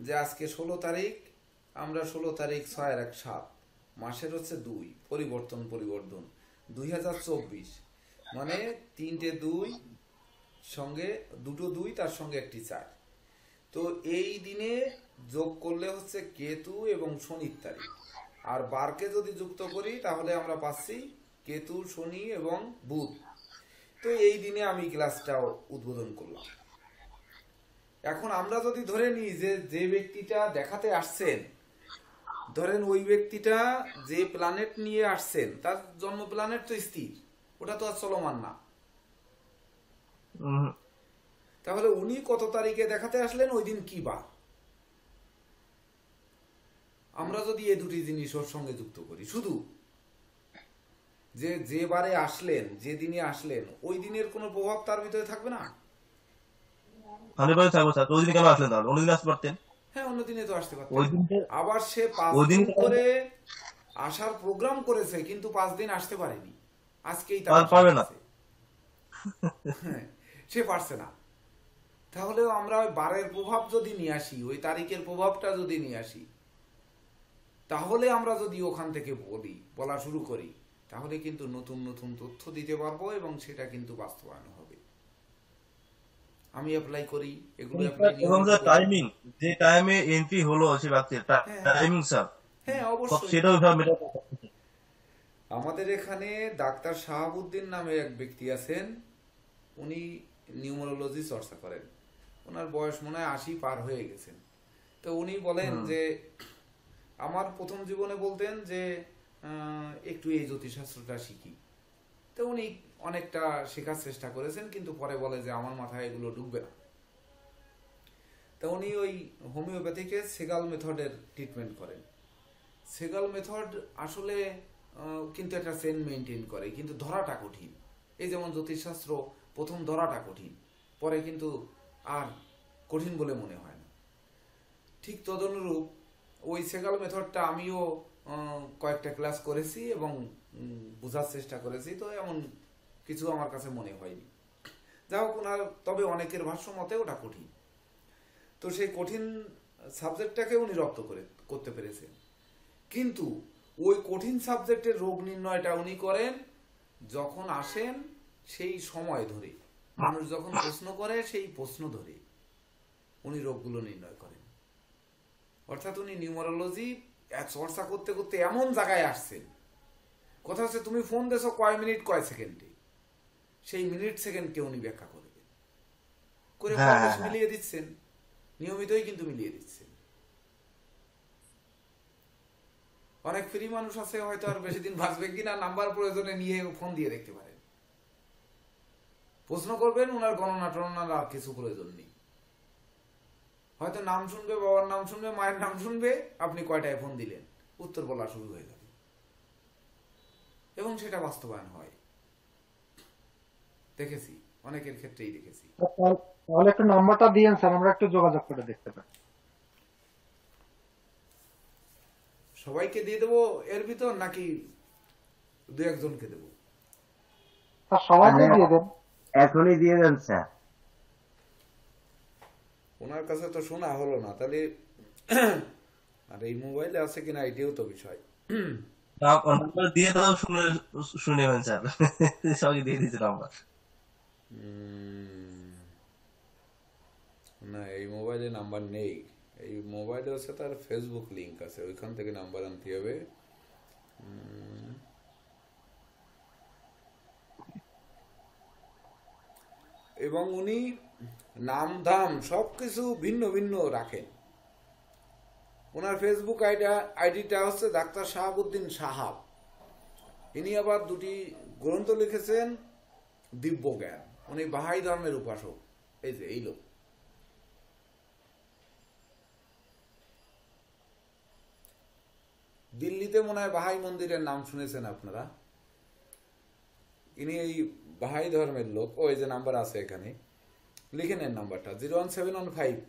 যে আজকে 16 তারিখ, আমরা 16 তারিখ 6/1/7, মাসের হচ্ছে 2, পরিবর্তন 2024, মানে 3টে 2 সঙ্গে 2টো 2 তার সঙ্গে একটি 4। তো এই দিনে যোগ করলে হচ্ছে কেতু এবং শনির তারিখ, আর বারকে যদি যুক্ত করি তাহলে আমরা পাচ্ছি কেতু, শনি এবং বুধ। তো এই দিনে আমি ক্লাসটাও উদ্বোধন করলাম। এখন আমরা যদি ধরে নিই যে যে ব্যক্তিটা দেখাতে আসছেন, ধরেন ওই ব্যক্তিটা যে প্ল্যানেট নিয়ে আসছেন তার জন্ম প্ল্যানেট তো স্থির, ওটা তো আর চলমান না। উম, তাহলে উনি কত তারিখে দেখাতে আসলেন, ওই দিন কি বার, আমরা যদি এই দুটি জিনিস ওর সঙ্গে যুক্ত করি, শুধু যে যে বারে আসলেন, যে দিনে আসলেন, ওই দিনের কোনো প্রভাব তার ভিতরে থাকবে না। 100% থাকবো স্যার। তো ওই দিন কেন আসলেন তাহলে? অন্য দিন আসতে পারতেন। হ্যাঁ, অন্য দিনে তো আসতে ওই পারতেন। দিনকে আবার সে পাঁচ ওই দিন দিন করে আসার প্রোগ্রাম করেছে, কিন্তু 5 দিন আসতে পারেনি, আজকেই তার আসার পারবে না। হয়েছে। হ্যাঁ, সে পারছে না। তাহলে আমরা ওই বারের প্রভাব যদি নিয়ে আসি, ওই তারিখের প্রভাবটা যদি নিয়ে আসি, তাহলে আমরা যদি ওখান থেকে বলা শুরু করি, তাহলে কিন্তু নতুন নতুন তথ্য দিতে পারবো এবং সেটা কিন্তু বাস্তবায়ন হবে। আমি অ্যাপ্লাই করি, এগুলো অ্যাপ্লাই এবং নিয়মিত স্যার করি। টাইমিং, যে টাইমে এন্ট্রি হলো সে ব্যক্তির হ্যাঁ, হ্যাঁ, টাইমিং স্যার, হ্যাঁ, অবশ্যই। সেটাও ওইভাবে মেটাতে হবে। আমাদের এখানে ডাক্তার শাহাবুদ্দিন নামে এক ব্যক্তি আছেন, উনি নিউমোরোলজি চর্চা করেন। ওনার বয়স মনে হয় 80 পার হয়ে গেছেন। তো উনি বলেন হুম। যে আমার প্রথম জীবনে বলতেন যে একটু এই জ্যোতিষশাস্ত্রটা শিখি। তো উনি অনেকটা শেখার চেষ্টা করেছেন, কিন্তু পরে বলে যে আমার মাথায় এগুলো ঢুকবে না। তো উনি ওই হোমিওপ্যাথিকে সেগাল মেথডের ট্রিটমেন্ট করেন। সেগাল মেথড আসলে কিন্তু একটা চেন মেনটেন করে, কিন্তু ধরাটা কঠিন। এই যেমন জ্যোতিষশাস্ত্র প্রথম ধরাটা কঠিন, পরে কিন্তু আর কঠিন বলে মনে হয় না। ঠিক তদনুরূপ ওই সেগাল মেথডটা আমিও কয়েকটা ক্লাস করেছি এবং বোঝার চেষ্টা করেছি, তো এমন কিছু আমার কাছে মনে হয়নি। যা হোক, ওনার তবে অনেকের ভাষ্য মতে ওটা কঠিন। তো সেই কঠিন সাবজেক্টটাকে উনি রপ্ত করতে পেরেছেন। কিন্তু ওই কঠিন সাবজেক্টের রোগ নির্ণয়টা উনি করেন যখন আসেন সেই সময় ধরে, মানুষ যখন প্রশ্ন করে সেই প্রশ্ন ধরে উনি রোগগুলো নির্ণয় করেন। অর্থাৎ উনি নিউমারোলজি চর্চা করতে করতে এমন জায়গায় আসছেন, কথা হচ্ছে তুমি ফোন দেছো কয় মিনিট কয় সেকেন্ডে, সেই মিনিট সেকেন্ডকে উনি ব্যাখ্যা করবেন, করে হ্যাঁ, ফল হ্যাঁ, হ্যাঁ। মিলিয়ে দিচ্ছেন, নিয়মিতই কিন্তু মিলিয়ে দিচ্ছেন। অনেক ফ্রি মানুষ আছে, হয়তো আর বেশি দিন বাঁচবে কিনা নাম্বার প্রয়োজনে নিয়ে ফোন দিয়ে দেখতে পারেন, প্রশ্ন করবেন, ওনার গণনা টননার আর কিছু প্রয়োজন নেই। হয়তো নাম শুনবে, বাবার নাম শুনবে, মায়ের নাম শুনবে, আপনি কয়টায় ফোন দিলেন, উত্তর বলা শুরু হয়ে যাবে, এবং সেটা বাস্তবায়ন হয়। দেখেছি, অনেকের ক্ষেত্রেই দেখেছি। তাহলে একটু নাম্বারটা দিয়েন স্যার, আমরা একটু যোগাযোগ করে দেখতে পারি। সবাইকে দিয়ে দেবো এর ভিতর, নাকি দু একজনকে দেবো? স্যার সবাইকে দিয়ে দেন। এখনই দিয়ে দেন স্যার। ওনার কাছে তো শোনা হলো না, তাহলে আর এই মোবাইলে আছে কিনা এটিও তো বিষয়। নাম্বার দিয়ে দাও, শুনে শুনেবেন স্যার। সবাই দিয়ে দিয়েছে নাম্বার। উম, না, এই মোবাইলে নাম্বার নেই। এই মোবাইলে হচ্ছে তার ফেসবুক লিংক আছে, ওইখান থেকে নাম্বার আনতে হবে। উম, এবং উনি নাম ধাম সব কিছু ভিন্ন ভিন্ন রাখেন। ওনার ফেসবুক আইডিটা হচ্ছে ডাক্তার শাহাবুদ্দিন সাহাব। ইনি আবার দুটি গ্রন্থ লিখেছেন, দিব্য জ্ঞান। উনি বাহাই ধর্মের উপাসক। এই যে এই লোক, দিল্লিতে মনে হয় বাহাই মন্দিরের নাম শুনেছেন আপনারা। ইনি এই বাহাই ধর্মের লোক। ওই যে নাম্বার আছে এখানে, লিখে নেন নাম্বারটা, 01715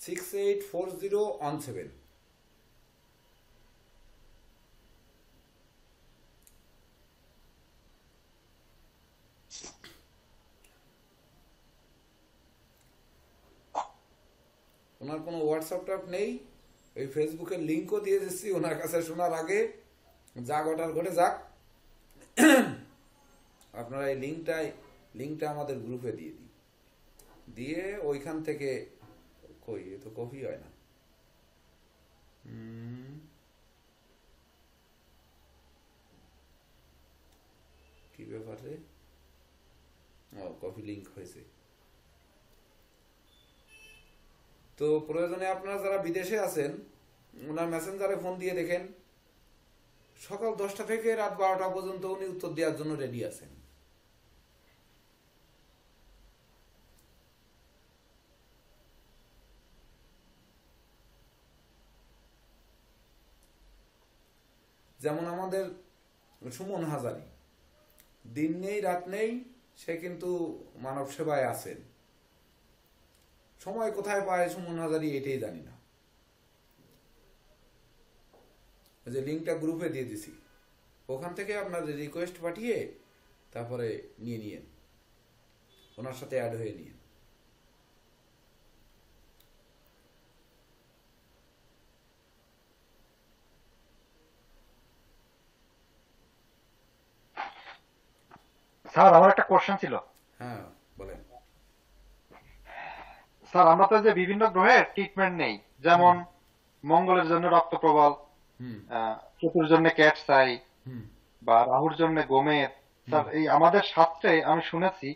684017। ওনার কোনো হোয়াটসঅ্যাপ নেই, ওই ফেসবুকের লিঙ্কও দিয়ে দিচ্ছি ওনার কাছে শোনার আগে, যা ঘটার ঘটে যাক। আপনারা এই লিঙ্কটা আমাদের গ্রুপে দিয়ে দিই, দিয়ে ওইখান থেকে কই এ তো কপি হয় না। কি ব্যাপারে? ও, কপি লিঙ্ক হয়েছে। তো প্রয়োজনে আপনারা যারা বিদেশে আছেন ওনার মেসেঞ্জারে ফোন দিয়ে দেখেন, সকাল 10টা থেকে রাত 12টা পর্যন্ত উনি উত্তর দেওয়ার জন্য রেডি আছেন। যেমন আমাদের সুমন হাজারি, দিন নেই রাত নেই, সে কিন্তু মানব সেবায় আছেন। সময় কোথায় পায় সুমন হাজারি এটাই জানি না। যে লিঙ্কটা গ্রুপে দিয়ে দিছি, ওখান থেকে আপনাদের রিকোয়েস্ট পাঠিয়ে তারপরে নিয়েন, ওনার সাথে অ্যাড হয়ে নিন। স্যার আমার একটা কোশ্চেন ছিল। হ্যাঁ বলেন। স্যার আমরা তো যে বিভিন্ন গ্রহের ট্রিটমেন্ট নেই, যেমন মঙ্গলের জন্য রক্ত প্রবাল, কেতুর জন্য ক্যাটস আই, বা রাহুর জন্য গোমের। স্যার এই আমাদের শাস্ত্রে আমি শুনেছি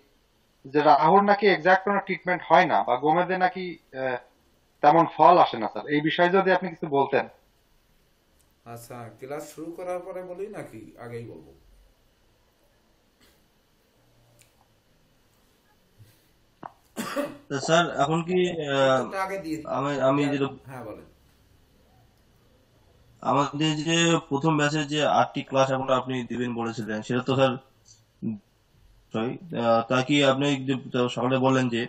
যে রাহুর নাকি এক্সাক্ট কোনো ট্রিটমেন্ট হয় না, বা গোমেদের নাকি তেমন ফল আসে না। স্যার এই বিষয়ে যদি আপনি কিছু বলতেন। আচ্ছা, ক্লাস শুরু করার পরে বলি নাকি আগেই বলবো? তো স্যার এখন কি উত্তরটা আগে দিয়ে দিই। আমি যেটা হ্যাঁ বলেন। আমাদের যে প্রথম ব্যাচের যে 8টি ক্লাস এখন আপনি দিবেন বলেছিলেন, সেটা তো স্যার সরি, তা কি আপনি যে সকালে বললেন যে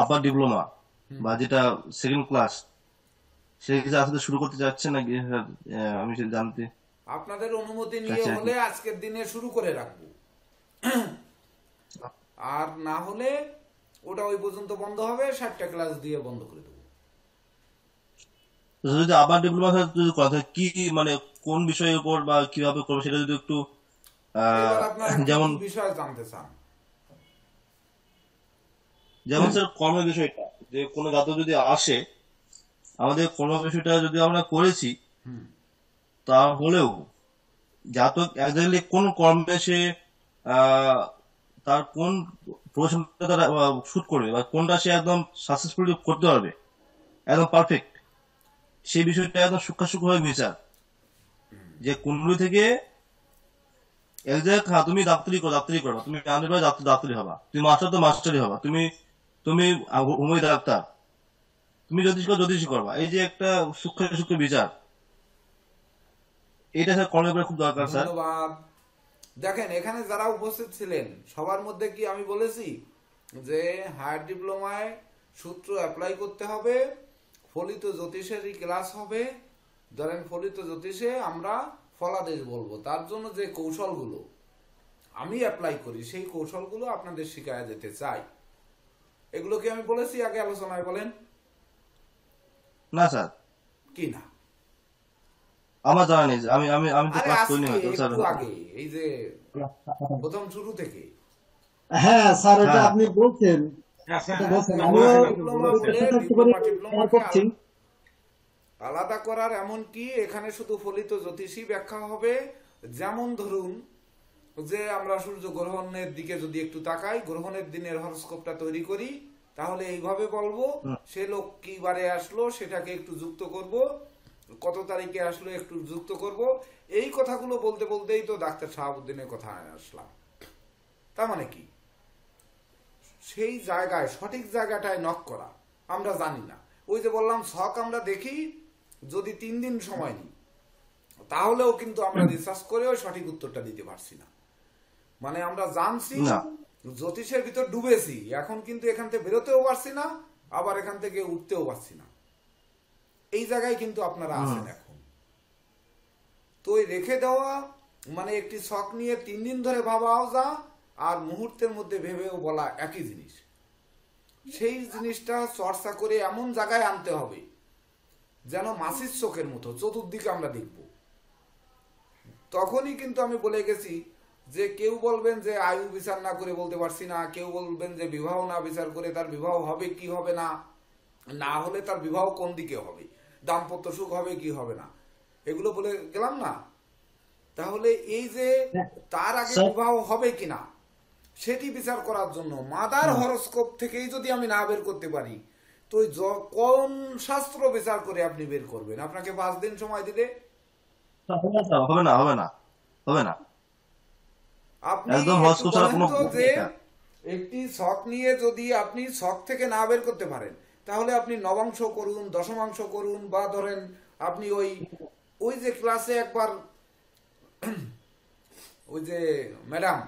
আপার ডিপ্লোমা বা যেটা সেকেন্ড ক্লাস, সেটা কি আসলে শুরু করতে যাচ্ছেন নাকি স্যার? আমি সেটা জানতে আপনাদের অনুমতি নিয়ে চাচ্ছি আর কি। হলে আজকের দিনে শুরু করে রাখবো, আর না হলে ওটা ওই পর্যন্ত বন্ধ হবে, 60টা ক্লাস দিয়ে বন্ধ করে দেবো। তো স্যার, যদি আপার ডিপ্লোমা স্যার যদি কথা কি মানে কোন বিষয়ের উপর বা কিভাবে করবে সেটা যদি একটু এবার আপনারা কি যেমন কি বিষয় জানতে চান? যেমন স্যার কর্ম বিষয়টা, যে কোনো জাতক যদি আসে, আমাদের কর্ম বিষয়টা যদি আমরা করেছি, তাহলেও জাতক একজাক্টলি কোন কর্মে সে আহ, তার কোন প্রফেশনটা তারা শুট করবে বা কোনটা সে একদম সাকসেসফুলি করতে পারবে, একদম পারফেক্ট, সেই বিষয়টা একদম সূক্ষ্ম বিচার, যে কুণ্ডলী থেকে একজাক্ট, হ্যাঁ তুমি ডাক্তারি করবা, তুমি আমাদের বাড়ি ডাক্তারি হবা, তুমি মাস্টার তো মাস্টারই হবা, তুমি তুমি হোমিও ডাক্তার, তুমি জ্যোতিষী করবা, এই যে একটা সূক্ষ্ম বিচার, এটা স্যার কর্মের উপরে খুব দরকার স্যার। ধন্যবাদ। দেখেন এখানে যারা উপস্থিত ছিলেন সবার মধ্যে কি আমি বলেছি যে হায়ার ডিপ্লোমায় সূত্র অ্যাপ্লাই করতে হবে, ফলিত জ্যোতিষেরই ক্লাস হবে। ধরেন ফলিত জ্যোতিষে আমরা ফলাদেশ বলবো, তার জন্য যে কৌশলগুলো আমি অ্যাপ্লাই করি সেই কৌশলগুলো আপনাদের শিখায়া যেতে চাই। এগুলো কি আমি বলেছি আগে আলোচনায়? বলেন না স্যার, কি না? আমার জানা নেই, আমি আমি আমি তো আরে ক্লাস আজকে করিনি হয়তো স্যার। একটু আগে, এই যে প্রথম শুরু থেকে হ্যাঁ স্যার, এটা হ্যাঁ আপনি বলছেন, এটা বলছেন, আমিও ডিপ্লোমা বলে চেষ্টা করতে পারি, ডিপ্লোমা ট্রাই টিপ্লোমাকে করছি। আলাদা করার এমন কি এখানে শুধু ফলিত জ্যোতিষী ব্যাখ্যা হবে। যেমন ধরুন যে আমরা সূর্য গ্রহণের দিকে যদি একটু তাকাই, গ্রহণের দিনের হরস্কোপটা তৈরি করি, তাহলে এইভাবে বলবো সে লোক কি বারে আসলো সেটাকে একটু যুক্ত করব, কত তারিখে আসলো একটু যুক্ত করব। এই কথাগুলো বলতে বলতেই তো ডাক্তার শাহাবুদ্দিনের কথা আসলাম। তার মানে কি সেই জায়গায় সঠিক জায়গাটায় নক করা আমরা জানি না। ওই যে বললাম ছক আমরা দেখি, যদি 3 দিন সময় নিই তাহলেও কিন্তু আমরা রিসার্চ করেও সঠিক উত্তরটা দিতে পারছি না। মানে আমরা জানছি না জ্যোতিষের ভিতর ডুবেছি, এখন কিন্তু এখান থেকে বেরোতেও পারছি না, আবার এখান থেকে উঠতেও পারছি না। এই জায়গায় কিন্তু আপনারা আছেন এখন। তো ওই রেখে দেওয়া মানে একটি ছক নিয়ে 3 দিন ধরে ভাবাও যা, আর মুহূর্তের মধ্যে ভেবেও বলা একই জিনিস। সেই জিনিসটা চর্চা করে এমন জায়গায় আনতে হবে যেন মাছির চোখের মতো চতুর্দিকে আমরা দেখব। তখনই কিন্তু আমি বলে গেছি যে কেউ বলবেন যে আয়ু বিচার না করে বলতে পারছি না, কেউ বলবেন যে বিবাহ না বিচার করে তার বিবাহ হবে কি হবে না, না হলে তার বিবাহ কোন দিকে হবে, দাম্পত্য সুখ হবে কি হবে না, এগুলো বলে গেলাম না। তাহলে এই যে তার আগে স্যার। বিবাহ হবে কিনা সেটি বিচার করার জন্য মাদার হরস্কোপ থেকেই যদি আমি না বের করতে পারি, তো ওই কোন শাস্ত্র বিচার করে আপনি বের করবেন? আপনাকে 5 দিন সময় দিলে হবে না স্যার, হবে না, হবে না, হবে না। আপনি একদম একটু হরস্কোপ ছাড়া বলেন কোনো তো যে এটা। একটি ছক নিয়ে যদি আপনি ছক থেকে না বের করতে পারেন, তাহলে আপনি নবাংশ করুন, দশমাংশ করুন, বা ধরেন আপনি ওই ওই যে ক্লাসে একবার ওই যে ম্যাডাম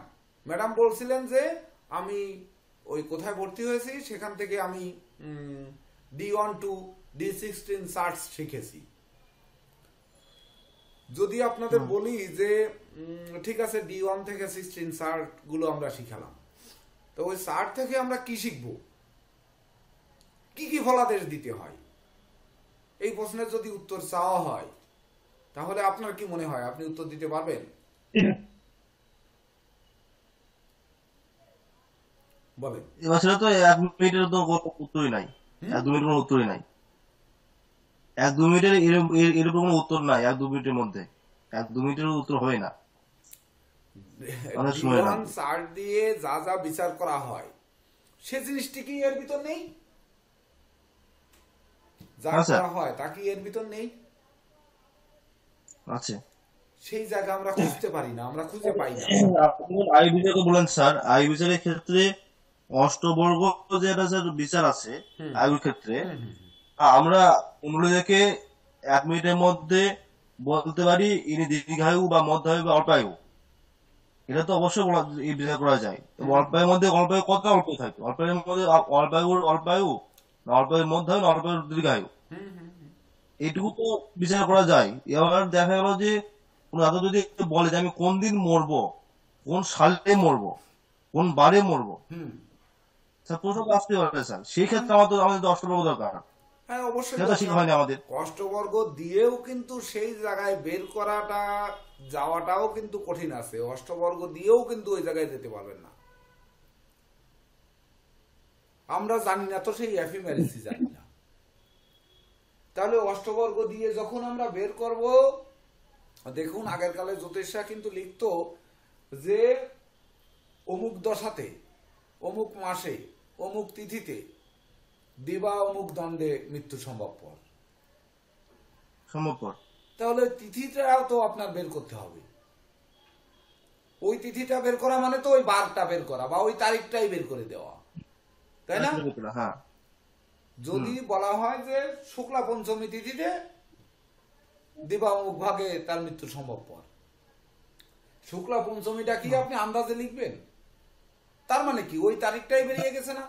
ম্যাডাম বলছিলেন যে আমি ওই কোথায় ভর্তি হয়েছি সেখান থেকে আমি D1 to D16 চার্টস শিখেছি। যদি আপনাদের বলি যে ঠিক আছে D1 থেকে 16 চার্ট গুলো আমরা শিখালাম, তো ওই চার্ট থেকে আমরা কি শিখব, কি কি ফলাদেশ দিতে হয়, এই প্রশ্নের যদি উত্তর চাওয়া হয় তাহলে আপনার কি মনে হয় আপনি উত্তর দিতে পারবেন? বলেন। এবার সেটা তো 1 মিনিটের তো কোনো উত্তরই নাই, 1-2 মিনিটের কোনো উত্তরই নাই, 1-2 মিনিটের এর কোনো উত্তর নাই, 1-2 মিনিটের মধ্যে 1-2 মিনিটের উত্তর হয় না, অনেক সময় D1 লাগবে। চার্ট দিয়ে যা যা বিচার করা হয় সে জিনিসটি কি এর ভিতর নেই? যা হ্যাঁ স্যার, করা হয় তা কি এর ভিতর নেই? আছে। সেই জায়গা আমরা খুঁজতে পারি না, আমরা খুঁজে পাই না। আপনি আয় বিচারকে বলেন স্যার, আয় বিচারের ক্ষেত্রে অষ্টবর্গ যে একটা স্যার বিচার আছে আয়ুর ক্ষেত্রে, আমরা অনুযায়ীকে 1 মিনিটের মধ্যে বলতে পারি ইনি দীর্ঘায়ু বা মধ্যায়ু বা অল্পায়ু, এটা তো অবশ্যই এই বিচার করা যায়। তো অল্পায়ুর মধ্যে অল্পায়ু কত অল্প থাকে, অল্পায়ুর মধ্যে অল্পায়ুর অল্পায়ু না অল্পায়ুর মধ্যায়ু না অল্পায়ুর দীর্ঘায়ু, এইটুকু তো বিচার করা যায়। এবার দেখা গেল যে কোনো দাদা যদি বলে যে আমি কোন দিন মরবো, কোন সালে মরবো, কোন বারে মরবো, স্যার প্রশ্ন তো আসতে পারে স্যার, সেই ক্ষেত্রে আমাদের তো অষ্টবর্গ দরকার, হ্যাঁ অবশ্যই সেটা তো শিখা দরকার। হয়নি আমাদের। অষ্টবর্গ দিয়েও কিন্তু সেই জায়গায় বের করাটা যাওয়াটাও কিন্তু কঠিন আছে, অষ্টবর্গ দিয়েও কিন্তু ওই জায়গায় যেতে পারবেন না। আমরা জানি না তো, সেই এফিমেরিসি জানি না। তাহলে অষ্টবর্গ দিয়ে যখন আমরা বের করব, দেখুন আগের কালে জ্যোতিষরা কিন্তু লিখতো যে অমুক দশাতে, অমুক মাসে, অমুক তিথিতে দিবা অমুক দণ্ডে মৃত্যু সম্ভবপর। সম্ভবপর। তাহলে তিথিটাও তো আপনার বের করতে হবে। ওই তিথিটা বের করা মানে তো ওই বারটা বের করা বা ওই তারিখটাই বের করে দেওয়া, তাই না? হ্যাঁ, যদি বলা হয় যে শুক্লা পঞ্চমী তিথিতে দিবা অমুক ভাগে তার মৃত্যু সম্ভবপর, শুক্লা পঞ্চমীটা কি আপনি আন্দাজে লিখবেন? তার মানে কি ওই তারিখটাই বেরিয়ে গেছে না?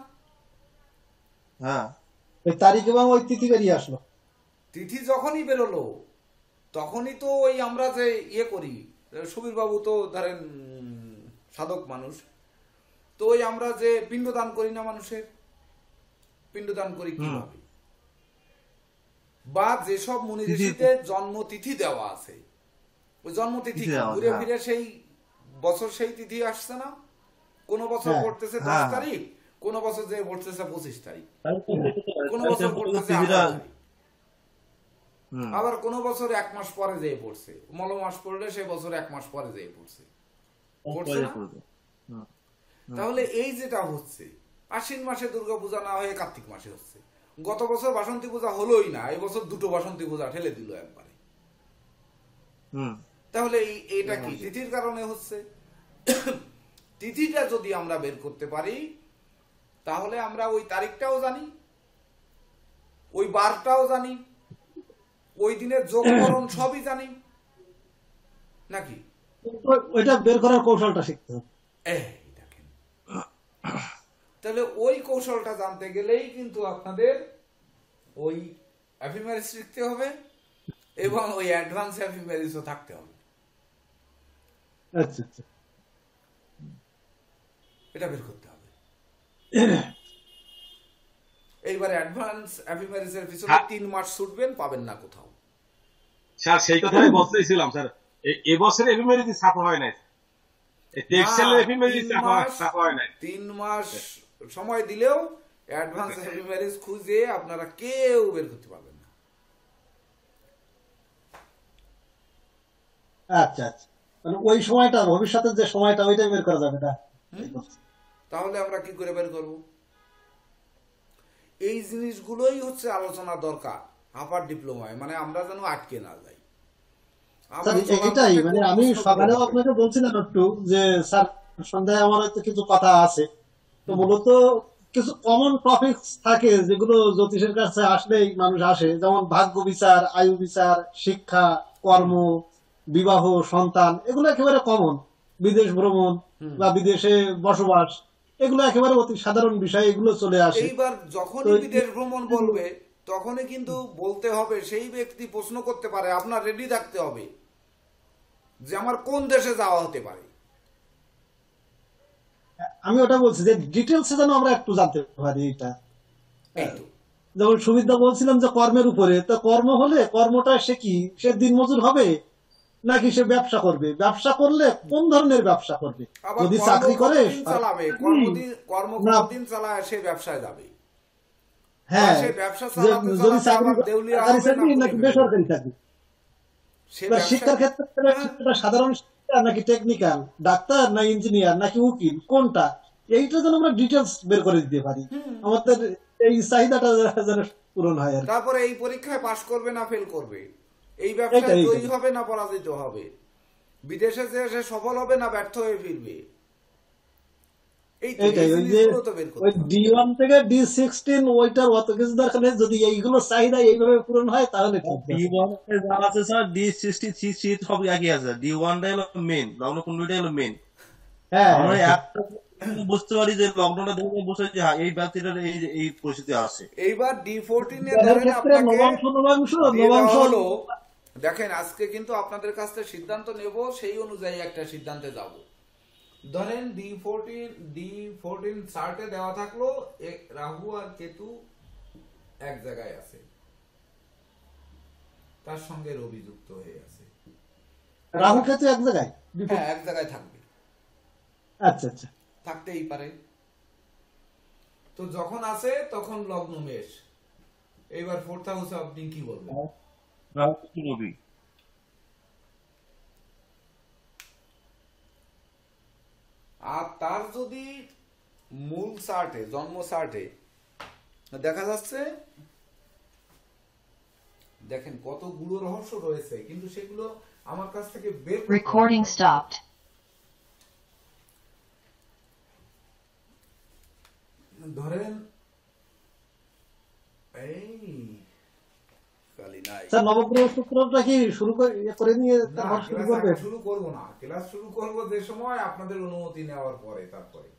হ্যাঁ, ওই তারিখ এবং ওই তিথি বেরিয়ে আসলো। তিথি যখনই বেরোলো তখনই তো ওই আমরা যে ইয়ে করি, সুবীর বাবু তো ধরেন সাধক মানুষ, তো ওই আমরা যে পিণ্ডদান করি না, মানুষের পিণ্ডদান করি কিভাবে, বা যেসব মুনি ঋষিদের জন্মতিথি দেওয়া আছে, ওই জন্মতিথি তিথি দেওয়া, ঘুরে হ্যাঁ। ফিরে সেই বছর সেই তিথি আসছে না? কোন বছর হ্যাঁ। পড়তেছে 10 হ্যাঁ। তারিখ, কোন বছর যে পড়তেছে 25 তারিখ, কোন তাহলে বছর পড়তেছে 18 তিথিটা- তারিখ, হুম, আবার কোন বছর 1 মাস পরে যেয়ে পড়ছে, মল মাস পড়লে সেই বছর 1 মাস পরে যেয়ে পড়ছে, পড়ছে না? পড়বে। হুম, তাহলে এই যেটা হচ্ছে, আশ্বিন মাসে দুর্গাপূজা না হয়ে কার্তিক মাসে হচ্ছে, গত বছর বাসন্তী পূজা হলোই না, এই বছর 2টো বাসন্তী পূজা ঠেলে দিল একবারে। হুম, তাহলে এইটা কি তিথির কারণে হচ্ছে? তিথিটা যদি আমরা বের করতে পারি তাহলে আমরা ওই তারিখটাও জানি, ওই বারটাও জানি, ওই দিনের যোগকরণ সবই জানি নাকি? ওইটা বের করার কৌশলটা শিখতে হবে। এই দেখেন, তাহলে ওই কৌশলটা জানতে গেলেই কিন্তু আপনাদের ওই এফিমেরিস শিখতে হবে এবং ওই অ্যাডভান্স এফিমেরিসও থাকতে হবে। আচ্ছা আচ্ছা। এটা বের করতে হবে। এইবার অ্যাডভান্স অ্যাফিমেরিসের পিছনে হ্যাঁ। 3 মাস ছুটবেন, পাবেন না কোথাও। স্যার সেই কথাই বলতেছিলাম স্যার, এবছর এফএমআরএস ছাপা হয় নাই, টেক্সটাইল এফএমআরএস ছাপা হয় নাই। 3 মাস সময় দিলেও অ্যাডভান্স অ্যাফিমেরিস খুঁজে আপনারা কেউ বের করতে পারবেন না। আচ্ছা আচ্ছা, মানে ওই সময়টা ভবিষ্যতের যে সময়টা ওইটাই বের করা যাবে না। তাহলে আমরা কি করে বের করব? এই জিনিসগুলোই হচ্ছে আলোচনা দরকার আপার ডিপ্লোমায়, মানে আমরা যেন আটকে না যাই। স্যার এটাই মানে আমি সকালেও আপনাকে বলছিলাম একটু যে স্যার সন্ধ্যায় আমার হয়তো কিছু কথা আছে, তো মূলত কিছু কমন টপিকস থাকে যেগুলো জ্যোতিষের কাছে আসলেই মানুষ আসে, যেমন ভাগ্য বিচার, আয়ু বিচার, শিক্ষা, কর্ম, বিবাহ, সন্তান, এগুলো একেবারে কমন। বিদেশ ভ্রমণ বা বিদেশে বসবাস, এগুলো একেবারে অতি সাধারণ বিষয়, এগুলো চলে আসে। এইবার যখনই বিদেশ ভ্রমণ বলবে তখনই কিন্তু বলতে হবে, সেই ব্যক্তি প্রশ্ন করতে পারে, আপনার রেডি থাকতে হবে যে আমার কোন দেশে যাওয়া হতে পারে। আমি ওটা বলছি যে ডিটেলসে যেন আমরা একটু জানতে পারি এটা। এই তো যেমন সুবিধা বলছিলাম যে কর্মের উপরে, তো কর্ম হলে কর্মটা সে কি, সে দিনমজুর হবে নাকি সে ব্যবসা করবে, ব্যবসা করলে কোন ধরনের ব্যবসা করবে, আবার যদি কর্ম চাকরি করে কতদিন চালাবে, কর্ম না। কতদিন চালায়, সে ব্যবসায় যাবে। হ্যাঁ, সে ব্যবসা যে চালাতে যদি চালাতে চাকরি আবার দেউলিয়া সরকারি হবে না চাকরি নাকি পুড়ে বেসরকারি চাকরি, সে বা শিক্ষার ব্যবসা। ক্ষেত্রে শিক্ষাটা সাধারণ শিক্ষা নাকি টেকনিক্যাল, ডাক্তার না ইঞ্জিনিয়ার নাকি উকিল, কোনটা, এইটা যেন আমরা ডিটেলস বের করে দিতে পারি, আমাদের এই চাহিদাটা যেন পূরণ হয় আর কি। তারপরে এই পরীক্ষায় পাশ করবে না ফেল করবে, এই ব্যবসায় এইটাই। জয়ী হবে না পরাজিত হবে, বিদেশে যে সে সফল হবে না ব্যর্থ হয়ে ফিরবে। এই তো, এই এইটাই, ওই যে জিনিসগুলো তো বের করতে ওই হবে। D1 থেকে D16 ওইটার অত কিছু দরকার নেই, যদি এইগুলো চাহিদা এইভাবে পূরণ হয় তাহলে ঠিক আছে। D1 এ যা আছে স্যার, D63 সব একই আছে। D1টাই হলো মেন, লগ্ন কুণ্ডলীটাই হলো মেন। হ্যাঁ, আমরা একটা বুঝতে পারি যে লগ্নটা দেখে বুঝতে পারি যে হ্যাঁ, এই ব্যক্তিটার এই পরিস্থিতি আছে। এইবার D14 এ যাদের ধরেন ক্ষেত্রে আপনাকে নবাংশ দিয়ে দেওয়া নবাংশ হলো। দেখেন আজকে কিন্তু আপনাদের কাছ থেকে সিদ্ধান্ত নেব, সেই অনুযায়ী একটা সিদ্ধান্তে যাব। ধরেন D14 চার্টে দেওয়া থাকলো রাহু আর কেতু এক জায়গায় আছে, তার সঙ্গে রবি যুক্ত হয়ে আছে। রাহু ক্ষেত্রে এক জায়গায়, হ্যাঁ, এক জায়গায় থাকবে, আচ্ছা আচ্ছা, থাকতেই পারে। তো যখন আছে তখন লগ্ন মেষ। এইবার 4th হাউসে আপনি কি বলবেন? রাহু রবি। আর তার যদি মূল চার্টে, জন্ম চার্টে দেখা যাচ্ছে, দেখেন কতগুলো রহস্য রয়েছে, কিন্তু সেগুলো আমার কাছ থেকে বের করতে হবে। Recording stopped. ধরেন এই কালি নাই স্যার নবগ্রহ সূত্রটা কি শুরু করে নিয়ে না, তারপর শুরু ক্লাস করবে? শুরু করব না, ক্লাস শুরু করব যে সময় আপনাদের অনুমতি নেওয়ার পরে। তারপরে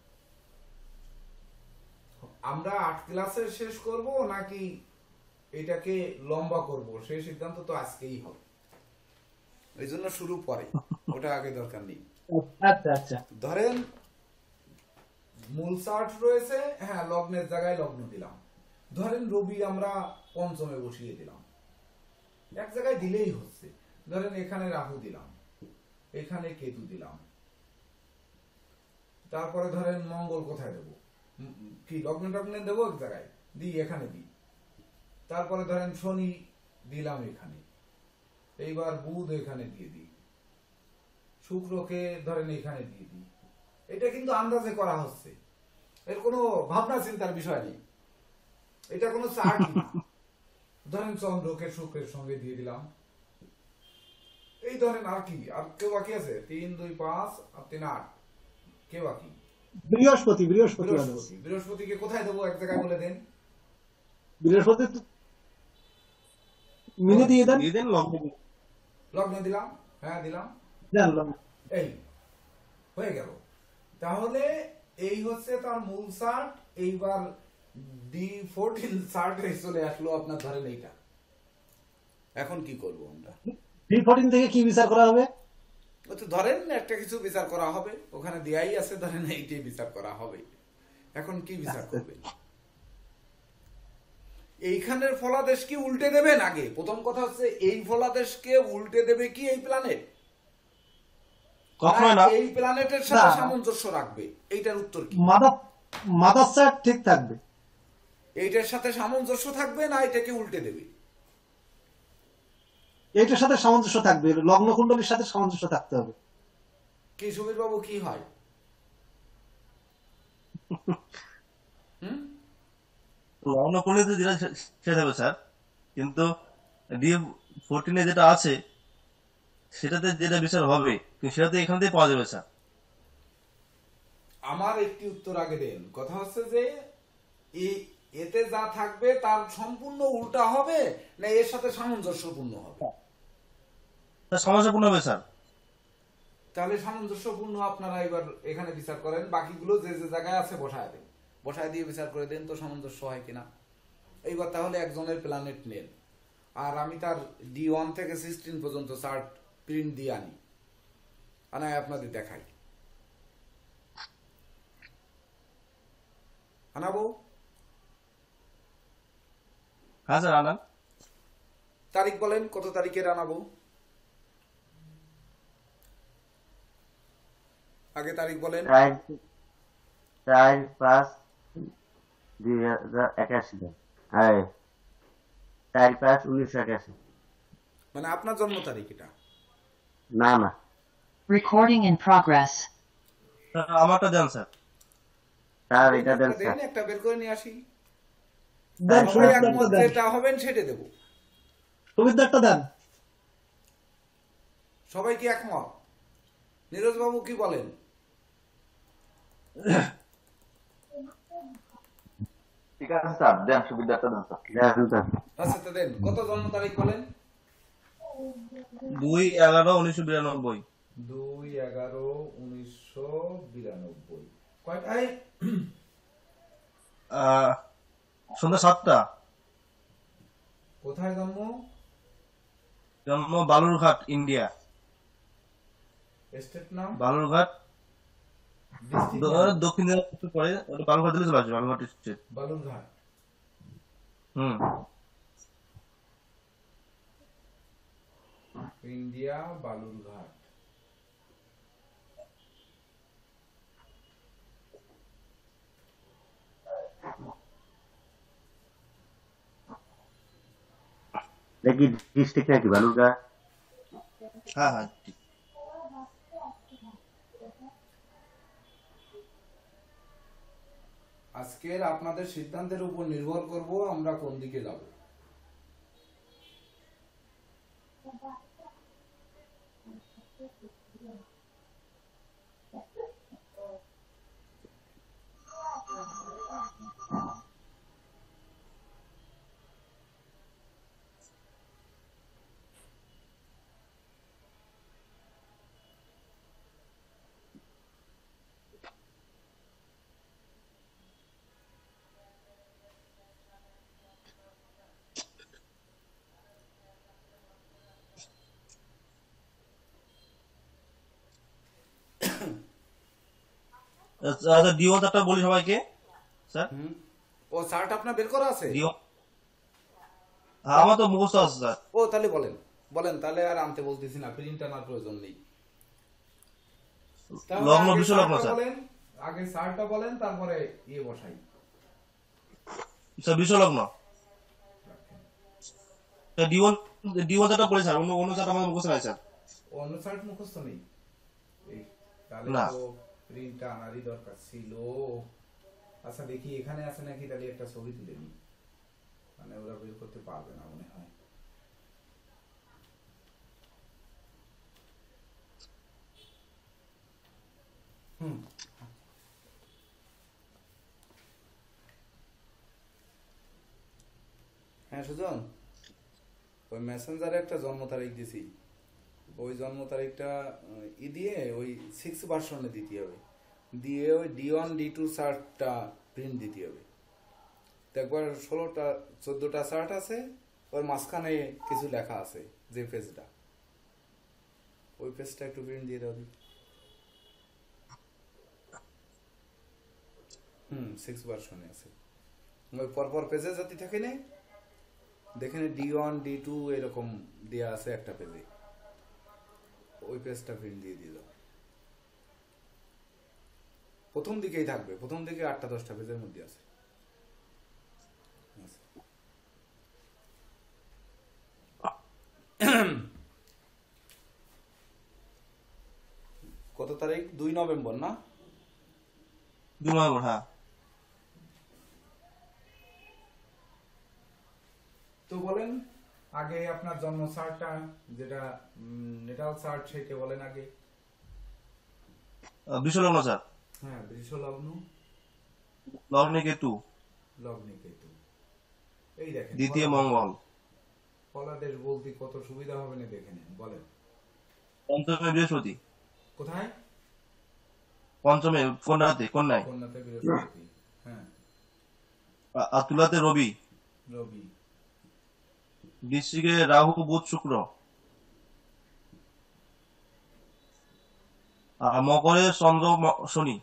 আমরা 8 ক্লাসে শেষ করব নাকি এটাকে লম্বা করব, সেই সিদ্ধান্ত তো আজকেই হবে। এই জন্য শুরু পরে, ওটা আগে দরকার নেই। আচ্ছা আচ্ছা, ধরেন মূল চার্ট রয়েছে, হ্যাঁ লগ্নের জায়গায় লগ্ন দিলাম। ধরেন রবি আমরা পঞ্চমে বসিয়ে দিলাম, এক জায়গায় দিলেই হচ্ছে। ধরেন এখানে রাহু দিলাম, এখানে কেতু দিলাম। তারপরে ধরেন মঙ্গল কোথায় দেবো, কি লগ্নে টগ্নে দেবো, এক জায়গায় দিই, এখানে দিই। তারপরে ধরেন শনি দিলাম এখানে, এইবার বুধ এখানে দিয়ে দিই, শুক্রকে ধরেন এখানে দিয়ে দিই। এটা কিন্তু আন্দাজে করা হচ্ছে, এর কোনো ভাবনা চিন্তার বিষয় নেই, এটা কোনো চার্ট না। ধরেন চন্দ্রকে শুক্রের সঙ্গে দিয়ে দিলাম। এই ধরেন আর কি, আর কেউ বাকি আছে? 3 2 5 আর 3 8, কে বাকি? বৃহস্পতি বৃহস্পতিকে কোথায় দেবো, এক জায়গায় বলে দেন। বৃহস্পতি মিলে দিয়ে দেন, দিয়ে দেন লগ্ন। লগ্নে দিলাম, হ্যাঁ দিলাম, জানলাম। এই হয়ে গেল। তাহলে এই হচ্ছে তার মূল চার্ট। এইবার D14 চার্টে চলে আসলো আপনার, ধরেন এইটা। এখন কি করব আমরা? D14 থেকে কি বিচার করা হবে? ও তো ধরেন একটা কিছু বিচার করা হবে, ওখানে দেয়াই আছে, ধরেন এইটাই বিচার করা হবে। এখন কি বিচার করবেন? এইখানের ফলাদেশ কি উল্টে দেবেন? আগে প্রথম কথা হচ্ছে এই ফলাদেশকে উল্টে দেবে কি এই প্ল্যানেট? কখনোই না। এই প্ল্যানেটের সাথে না। সামঞ্জস্য রাখবে? এইটার উত্তর কি? মাদার চার্ট ঠিক থাকবে। এইটার সাথে সামঞ্জস্য থাকবে না এটাকে উল্টে দেবে? এইটার সাথে সামঞ্জস্য থাকবে, লগ্ন কুণ্ডলীর সাথে সামঞ্জস্য থাকতে হবে। কি সুবীর বাবু কি হয়? লগ্ন কুণ্ডলীতে যেটা শেষ হবে স্যার, কিন্তু D14 যেটা আছে সেটাতে যেটা বিচার হবে কিন্তু সেটা তো এখান থেকে পাওয়া যাবে স্যার। আমার একটি উত্তর আগে দেন। কথা হচ্ছে যে এতে যা থাকবে তার সম্পূর্ণ উল্টা হবে না এর সাথে সামঞ্জস্যপূর্ণ হবে? সমস্যাপূর্ণ হবে স্যার। তাহলে সামঞ্জস্যপূর্ণ আপনারা এবার এখানে বিচার করেন, বাকিগুলো যে যে জায়গায় আছে বসায় দেন, বসায় দিয়ে বিচার করে দেন তো সামঞ্জস্য হয় কিনা। এইবার তাহলে একজনের প্ল্যানেট নেন আর আমি তার D1 থেকে 16 পর্যন্ত চার্ট প্রিন্ট দিয়ে আনি, আনায় আপনাদের দেখাই। আনাবো? হ্যাঁ স্যার আনান। তারিখ বলেন কত তারিখের আনাবো? আগে তারিখ বলেন। 4/5/2081। হ্যাঁ, 4/5/1981। মানে আপনার জন্ম তারিখ এটা? না না, Recording in progress. স্যার, আমারটা দেন স্যার। স্যার এটা দেন দেন, স্যার। একটা বের করে নিয়ে আসি। দেন, সবাই সুবিধারটা একমত দেন, যেটা হবেন সেটা দেবো। সুবিধারটা দেন। সবাই কি একমত? নীরজ বাবু কি বলেন? ঠিক আছে স্যার, দেন সুবিধাটা দেন স্যার। দেন স্যার। আচ্ছা তো দেন, কত জন্ম তারিখ বলেন? 2/11/1992। 2/11/1992। কয়টায়? সন্ধ্যা 7টা। কোথায় জন্ম? জন্ম বালুরঘাট, ইন্ডিয়া। স্টেট নাম? বালুরঘাট, ডিস্ট্রিক্ট নাম? দক্ষিণ দিনাজপুর পরে, ওটা বালুরঘাট দিলে চলে আসবে, বালুরঘাট স্টেট। বালুরঘাট। হুম। ইন্ডিয়া, বালুরঘাট। দেখি ডিস্ট্রিক্ট নাকি বালুরঘাট? হ্যাঁ হ্যাঁ ঠিক। আজকের আপনাদের সিদ্ধান্তের উপর নির্ভর করব আমরা কোন দিকে যাব। আচ্ছা, D1 চারটা বলি সবাইকে স্যার। ও চার্ট আপনার বের করা আছে? D1 আমার তো মুখস্থ আছে স্যার। ও তাহলে বলেন, বলেন তাহলে আর আনতে বলতেছি না, প্রিন্ট আনার প্রয়োজন নেই। তাহলে লগ্ন আগে বিশ্ব লগ্ন চার্টটা স্যার। বলেন, আগে চার্টটা বলেন তারপরে ইয়ে বসাই। স্যার বিশ্বলগ্ন। D1 চারটা বলি স্যার, অন্য চারটা আমাদের মুখস্থ নাই স্যার। অন্য চার্ট মুখস্থ নেই? এই তাহলে না। তো প্রিন্টটা আনারই দরকার ছিল। আচ্ছা দেখি এখানে আছে নাকি, তাহলে একটা ছবি তুলে নিই, মানে ওরা বের করতে পারবে না মনে হয়। হ্যাঁ সুজন, ওই মেসেঞ্জারে একটা জন্ম তারিখ দিছি, ওই জন্ম তারিখটা দিয়ে ওই 6 ভার্সনে দিতে হবে, দিয়ে ওই D1 D2 চার্টটা প্রিন্ট দিতে হবে। তো একবার 16টা 14টা চার্ট আছে, ওর মাঝখানে কিছু লেখা আছে, যে পেজটা, ওই পেজটা একটু প্রিন্ট দিয়ে দাও। 6 ভার্সনে আছে, ওই পরপর পেজে যদি থাকে না দেখেন D1 D2 এরকম দেয়া আছে একটা পেজে, ওই পেজটা প্রিন্ট দিয়ে দিল। প্রথম দিকেই থাকবে, প্রথম দিকে 8টা 10টা পেজের মধ্যে আছে। কত তারিখ? 2 নভেম্বর না? 2 নভেম্বর, হ্যাঁ। তো বলেন আগে আপনার জন্ম সার্টটা, যেটা নেটাল সার্ট, সেটা বলেন আগে। বৃষলগ্ন স্যার। হ্যাঁ, বৃষ লগ্ন, লগ্নে কেতু, লগ্নে কেতু। এই দেখেন দ্বিতীয় মঙ্গল, ফলাদেশ বলতে কত সুবিধা হবে না দেখে নেন, বলেন। পঞ্চমে বৃহস্পতি, কোথায়? পঞ্চমে কন্যাতে, কন্যায়, কন্যাতে বৃহস্পতি, হ্যাঁ। আর তুলাতে রবি, রবি, বৃশ্চিকে রাহু বুধ শুক্র, আর মকরে চন্দ্র শনি।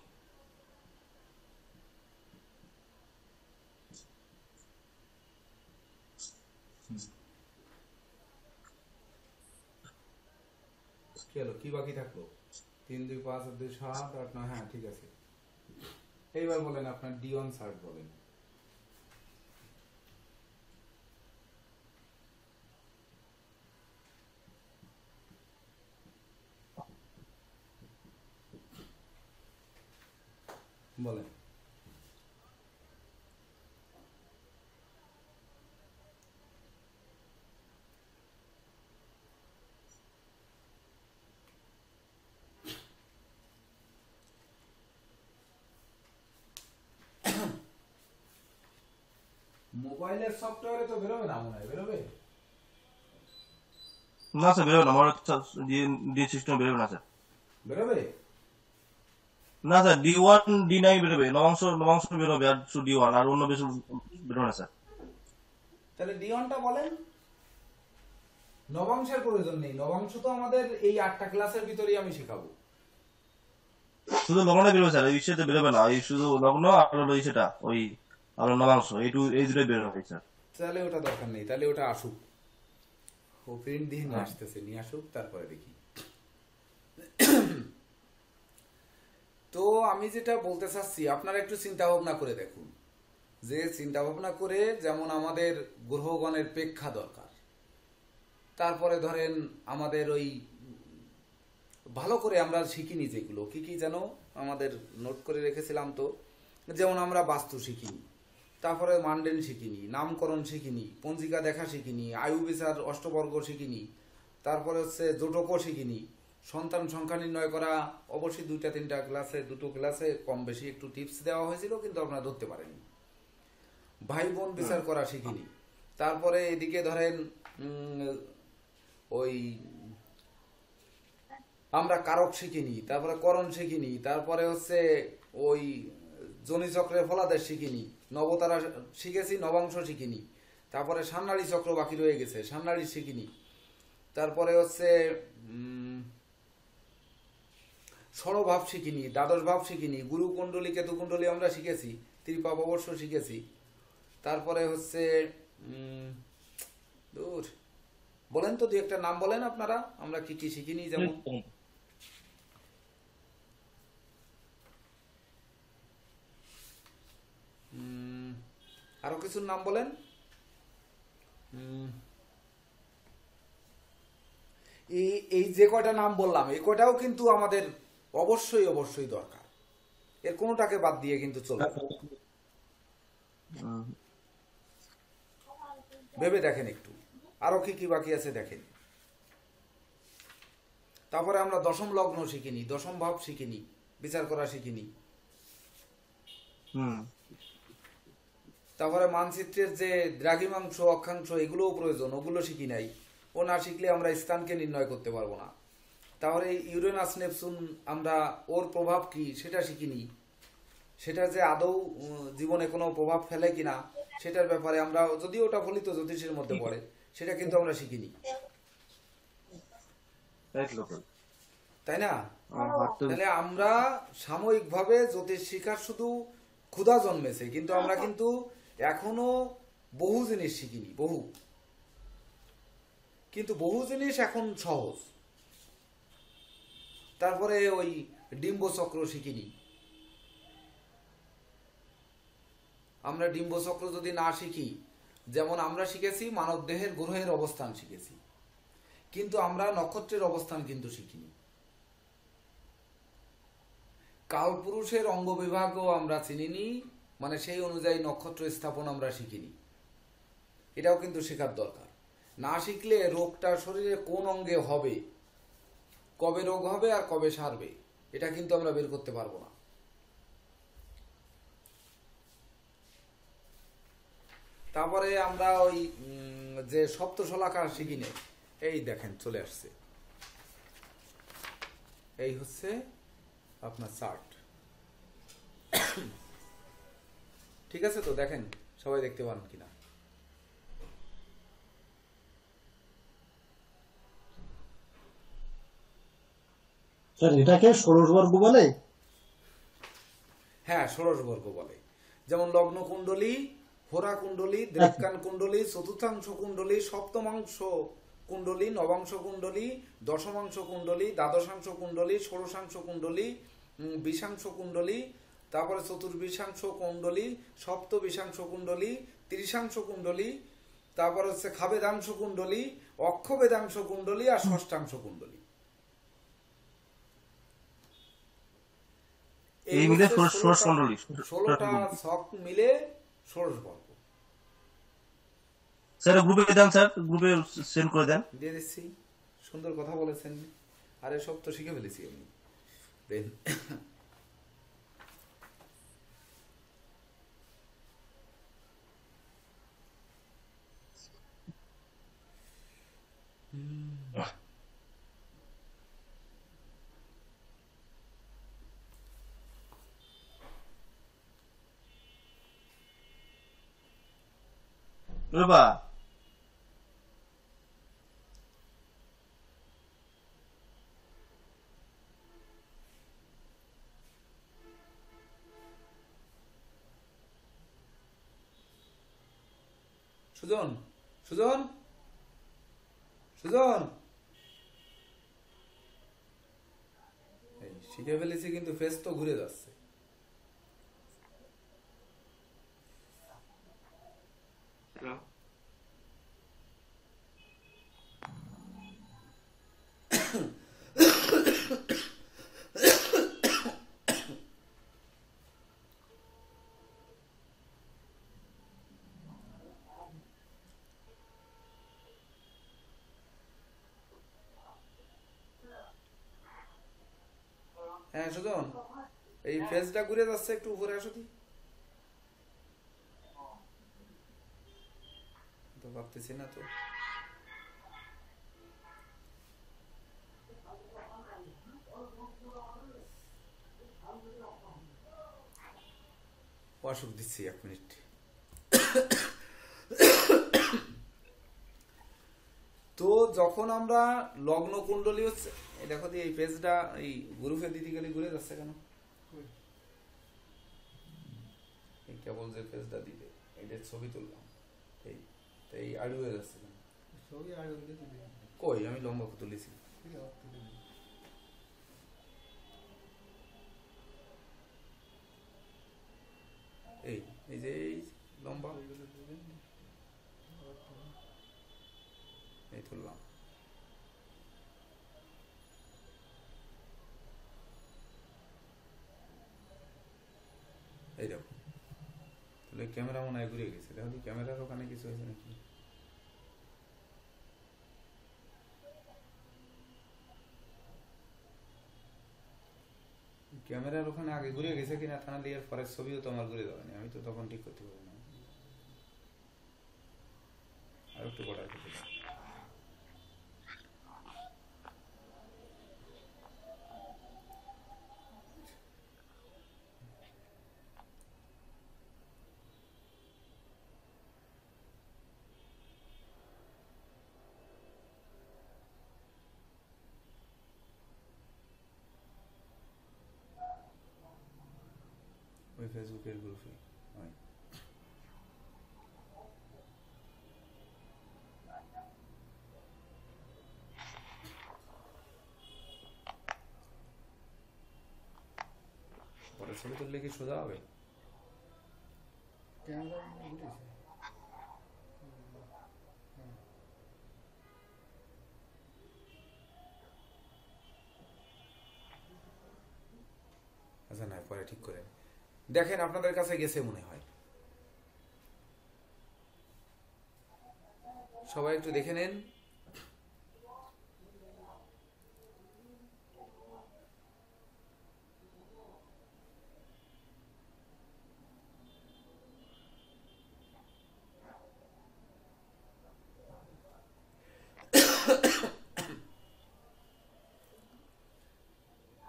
কি হলো, কি বাকি থাকলো? 3 2 5 2 7 8 9, হ্যাঁ ঠিক আছে। এইবার বলেন আপনার D1 সার্ট বলেন। বলেন। মোবাইলের সফটওয়্যারে তো বেরোবে না মনে হয়, বেরোবে? না স্যার, বেরোবে না, আমার ডি সিস্টেম বেরোবে না স্যার। বেরোবে না স্যার, D1 D9 বেরোবে, নবাংশ বেরোবে, আর D1, আর অন্য বেশি বেরোবে না স্যার। তাহলে D1টা বলেন। নবাংশের প্রয়োজন নেই, নবাংশ তো আমাদের এই 8টা ক্লাসের ভিতরেই আমি শেখাবো। শুধু লগ্নটা বেরোবে স্যার, এই সেটা বেরোবে না, এই শুধু লগ্ন আর হলো সেটা ওই আর নবাংশ, এই দুটোই বেরোবে স্যার। তাহলে ওটা দরকার নেই, তাহলে ওটা আসুক, ও প্রিন্ট দিয়ে নিয়ে আসতেছে, নিয়ে আসুক, তারপরে দেখি। তো আমি যেটা বলতে চাচ্ছি, আপনারা একটু চিন্তা ভাবনা করে দেখুন, যে চিন্তা ভাবনা করে, যেমন আমাদের গ্রহগণের প্রেক্ষা দরকার, তারপরে ধরেন আমাদের ওই ভালো করে আমরা শিখিনি যেগুলো, কি কি যেন আমাদের নোট করে রেখেছিলাম তো, যেমন আমরা বাস্তু শিখিনি, তারপরে মান্ডেন শিখিনি, নামকরণ শিখিনি, পঞ্জিকা দেখা শিখিনি, আয়ু বিচার অষ্টবর্গ শিখিনি, তারপরে হচ্ছে জোটকও শিখিনি, সন্তান সংখ্যা নির্ণয় করা অবশ্যই 2টা 3টা ক্লাসে, 2টো ক্লাসে কম বেশি একটু টিপস দেওয়া হয়েছিল, কিন্তু আপনারা ধরতে পারেননি। ভাই বোন বিচার করা শিখিনি, তারপরে এদিকে ধরেন ওই আমরা কারক শিখিনি, তারপরে করণ শিখিনি, তারপরে হচ্ছে ওই জনিচক্রের ফলাদেশ শিখিনি, নবতারা শিখেছি, নবাংশ শিখিনি, তারপরে সান্নাড়ি চক্র বাকি রয়ে গেছে, সান্নাড়ি শিখিনি, তারপরে হচ্ছে ষড়ভাব শিখিনি, দ্বাদশ ভাব শিখিনি, গুরু কুণ্ডলী কেতু কুণ্ডলী আমরা শিখেছি, ত্রিপাপ অবশ্য শিখেছি, তারপরে হচ্ছে দূর বলেন তো 2-একটা নাম বলেন আপনারা, আমরা কি কি শিখিনি, যেমন আরো কিছুর নাম বলেন। এই যে কয়টা নাম বললাম, এই কয়টাও কিন্তু আমাদের অবশ্যই অবশ্যই দরকার, এর কোনোটাকে বাদ দিয়ে কিন্তু চলবে না। ভেবে দেখেন একটু, আরো কি কি বাকি আছে দেখেন। তারপরে আমরা দশম লগ্ন শিখিনি, দশম ভাব শিখিনি, বিচার করা শিখিনি, তারপরে মানচিত্রের যে দ্রাঘিমাংশ অক্ষাংশ এগুলোও প্রয়োজন, ওগুলো শিখি নাই, ও না শিখলে আমরা স্থানকে নির্ণয় করতে পারবো না। তাহলে ইউরেনাস নেপচুন আমরা ওর প্রভাব কি সেটা শিখিনি, সেটা যে আদৌ জীবনে কোনো প্রভাব ফেলে কিনা সেটার ব্যাপারে আমরা, যদিও ওটা ফলিত জ্যোতিষের মধ্যে পড়ে, সেটা কিন্তু আমরা শিখিনি, তাই না? তাহলে আমরা সাময়িকভাবে জ্যোতিষ শিখার শুধু ক্ষুধা জন্মেছে, কিন্তু আমরা কিন্তু এখনো বহু জিনিস শিখিনি, বহু কিন্তু বহু জিনিস এখন সহজ। তারপরে ওই ডিম্বচক্র শিখিনি। আমরা ডিম্বচক্র যদি না শিখি, যেমন আমরা শিখেছি মানব দেহের গ্রহের অবস্থান শিখেছি, কিন্তু আমরা নক্ষত্রের অবস্থান কিন্তু শিখিনি। কালপুরুষের অঙ্গ বিভাগও আমরা চিনিনি, মানে সেই অনুযায়ী নক্ষত্র স্থাপন আমরা শিখিনি। এটাও কিন্তু শেখার দরকার। না শিখলে রোগটা শরীরে কোন অঙ্গে হবে, কবে রোগ হবে আর কবে সারবে, এটা কিন্তু আমরা বের করতে পারবো না। তারপরে আমরা ওই যে সপ্তশলাকা শিখি নেই, এই দেখেন চলে আসছে, এই হচ্ছে আপনার চার্ট। ঠিক আছে তো, দেখেন সবাই দেখতে পান কিনা। স্যার এটাকে ষোড়শবর্গ বলে? হ্যাঁ, ষোড়শবর্গ বলে। যেমন লগ্ন কুণ্ডলী, হোরা কুণ্ডলী, দৃক্কান কুণ্ডলী, চতুর্থাংশ কুণ্ডলী, সপ্তমাংশ কুণ্ডলী, নবাংশ কুণ্ডলী, দশমাংশ কুণ্ডলী, দ্বাদশাংশ কুণ্ডলী, ষোড়শাংশ কুণ্ডলী, বিশাংশ কুণ্ডলী, তারপরে চতুর্বিশাংশ কুণ্ডলী, সপ্তবিশাংশ কুণ্ডলী, ত্রিশাংশ কুণ্ডলী, তারপর হচ্ছে খাবেদাংশ কুণ্ডলী, অক্ষবেদাংশ কুণ্ডলী আর ষষ্ঠাংশ কুণ্ডলী। এই মিলে ষোড়শ কুণ্ডলী, 16টা ছক মিলে ষোড়শবর্গ। স্যার গ্রুপে দেন, স্যার গ্রুপে সেন্ড করে দেন। দিয়ে দিচ্ছি। সুন্দর কথা বলেছেন, আরে সব তো শিখে ফেলেছি আমি। দেন রুবা সুজন, সুজন, সুজন, এই শিখে ফেলেছি কিন্তু ফেস তো ঘুরে যাচ্ছে। হ্যাঁ সুজন, এই ফেসটা ঘুরে যাচ্ছে, একটু উপরে আসো দি। তো ভাবতেছি না তো। অসুখ দিচ্ছি, 1 মিনিট। তো যখন আমরা লগ্ন কুণ্ডলী হচ্ছে, এই দেখো দি, এই পেজটা এই গ্রুপে দিতে গেলে ঘুরে যাচ্ছে কেন? এই কেবল যে পেজটা দিতে, এইটার ছবি তুললাম, এই আড়ু হয়ে যাচ্ছে কেন? কই আমি লম্বা তুলেছি। এই এই যে এই লম্বা, এই তুললাম। এই দেখো, তাহলে ক্যামেরা মনে হয় ঘুরে গেছে। দেখো ক্যামেরার ওখানে কিছু হয়েছে নাকি? ক্যামেরার ওখানে আগে ঘুরে গেছে কিনা, তা নাহলে এর পরের ছবিও তো আমার ঘুরে যাবে, আমি তো তখন ঠিক করতে পারবো না। আর একটু বড় করতে পারবো। ওই ফেসবুকের গ্রুপে হয়। ছবি তুললে কি সোজা হবে? ক্যামেরা ঘুরেছে। আচ্ছা না, পরে ঠিক করে দেখেন, আপনাদের কাছে গেছে মনে হয়। সবাই একটু দেখে নেন।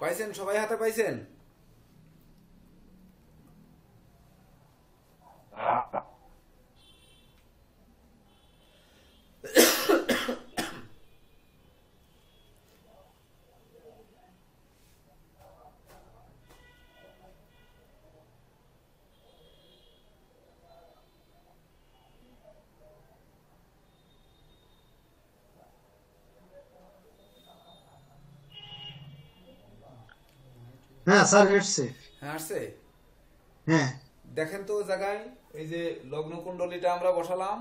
পাইছেন? সবাই হাতে পাইছেন? হ্যাঁ স্যার, এসছে। হ্যাঁ আসছে। হ্যাঁ দেখেন তো জায়গায় এই যে লগ্ন কুণ্ডলীটা আমরা বসালাম,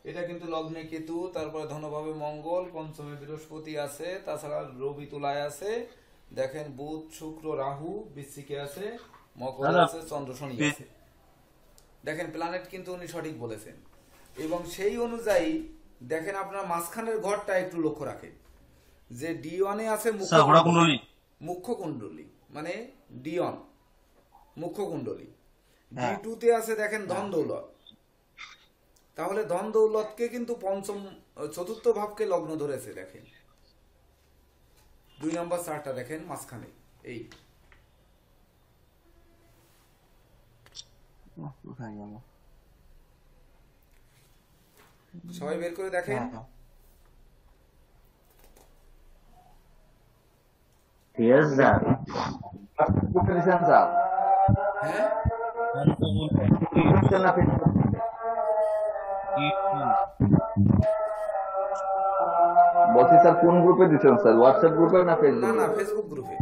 এটা কিন্তু লগ্নে কেতু, তারপরে ধনভাবে মঙ্গল, পঞ্চমে বৃহস্পতি আছে, তাছাড়া রবি তুলায় আছে, দেখেন বুধ শুক্র রাহু বৃশ্চিকে আছে, মকর দাদা, আছে, চন্দ্র শনি আছে। দেখেন প্ল্যানেট কিন্তু উনি সঠিক বলেছেন। এবং সেই অনুযায়ী দেখেন আপনার মাঝখানের ঘরটা একটু লক্ষ্য রাখেন, যে D1 এ আছে স্যার ঘোড়া কুণ্ডলী। মুখ্য কুণ্ডলী, মানে D1 মুখ্য কুণ্ডলী। হ্যাঁ। D2 তে আছে দেখেন ধন দৌলত। তাহলে ধন দৌলতকে কিন্তু চতুর্থ ভাবকে লগ্ন ধরেছে। দেখেন 2 নম্বর চারটা দেখেন মাঝখানে, এই কোথায় গেল? সবাই বের করে দেখেন। হ্যাঁ। Yes, sir. ফেসবুকে দিছেন স্যার? হ্যাঁ দিছেন না ফেসবুক? বলছি স্যার কোন গ্রুপে দিছেন স্যার? হোয়াটসঅ্যাপ গ্রুপে না না ফেসবুক? না, ফেসবুক গ্রুপে।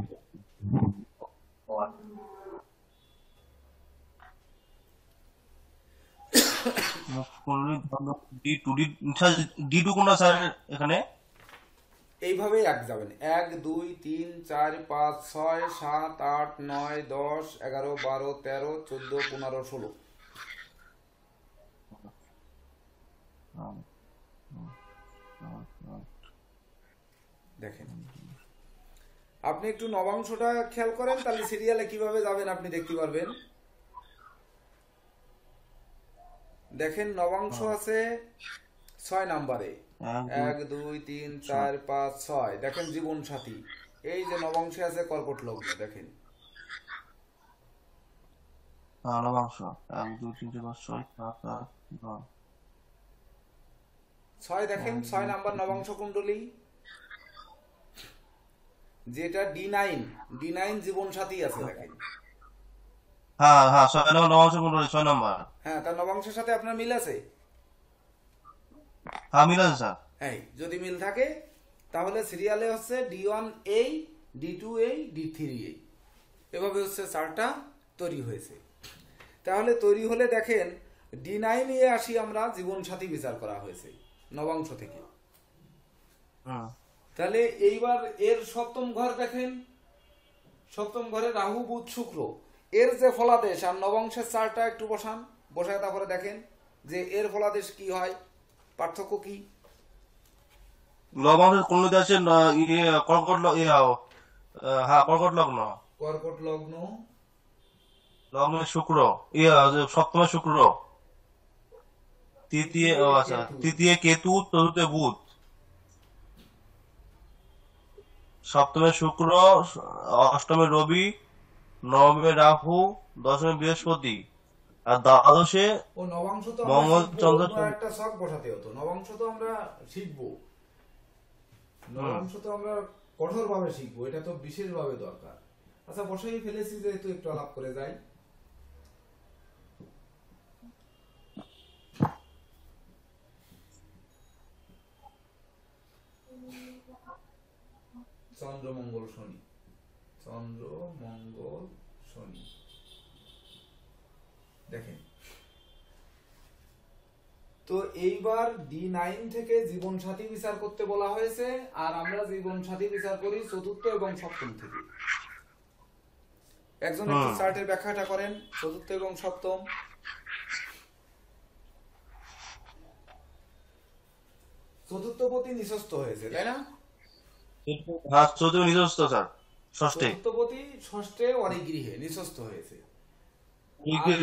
D2 কোনটা স্যার এখানে? এইভাবেই এক যাবেন, 1 2 3 4 5 6 7 8 9 10 11 12 13 14 15 16। দেখেন আপনি একটু নবাংশটা খেয়াল করেন, তাহলে সিরিয়ালে কিভাবে যাবেন আপনি দেখতে পারবেন। দেখেন নবাংশ আছে 6 নম্বরে, 1 2 3 4 5 6। দেখেন জীবন সাথী, এই যে নবাংশে আছে কর্কট লগ্ন। দেখেন নবাংশ 1 2 3 4 5 6 7 8 9। 6 দেখেন 6 নাম্বার নবাংশ কুণ্ডলী, যেটা D9 জীবন সাথী আছে। দেখেন হ্যাঁ হ্যাঁ 6 নম্বর নবাংশ কুণ্ডলী, 6 নম্বর। হ্যাঁ, তার নবাংশের সাথে আপনার মিল আছে। হ্যাঁ মিল আছে স্যার। হ্যাঁ, যদি মিল থাকে তাহলে সিরিয়ালে হচ্ছে D1A D2A D3A, এভাবে হচ্ছে চারটা তৈরি হয়েছে। তাহলে তৈরি হলে দেখেন D9 এ আসি আমরা, জীবন সাথী বিচার করা হয়েছে নবাংশ থেকে। তাহলে এইবার এর সপ্তম ঘর দেখেন, সপ্তম ঘরে রাহু বুধ শুক্র, এর যে ফলাদেশ আর নবাংশের চারটা একটু বসায় তারপরে দেখেন যে এর ফলাদেশ কি হয়, পার্থক্য কি। নবাংশ কুণ্ডলীতে আছে কর্কট হ্যাঁ কর্কট লগ্ন। কর্কট লগ্ন, লগ্নে শুক্র, সপ্তমে শুক্র, তৃতীয় কেতু, চতুর্থে বুধ, সপ্তমে শুক্র, অষ্টমে রবি, নবমে রাহু, দশমে বৃহস্পতি, আর দ্বাদশে ও নবাংশ তো মঙ্গল, চন্দ্র, একটা শখ বসাতে হতো। নবাংশ তো আমরা শিখবো, নবাংশ তো আমরা কঠোর ভাবে শিখবো, এটা তো বিশেষ ভাবে দরকার। আচ্ছা বসাই ফেলেছি, যেহেতু একটু আলাপ করে যাই। চন্দ্র মঙ্গল শনি, চন্দ্র মঙ্গল শনি। দেখেন তো এইবার D9 থেকে জীবন সাথী বিচার করতে বলা হয়েছে, আর আমরা জীবন সাথী বিচার করি চতুর্থ এবং সপ্তম থেকে। একজন একটু চার্টের ব্যাখ্যাটা করেন, চতুর্থ এবং সপ্তম। চতুর্থপতি নিঃস্ত হয়েছে, তাই না? হ্যাঁ, চতুর্থ নিজস্ব স্যার, ষষ্ঠে চতুর্থপতি ষষ্ঠে অনিগৃহে নিঃস্ত হয়েছে।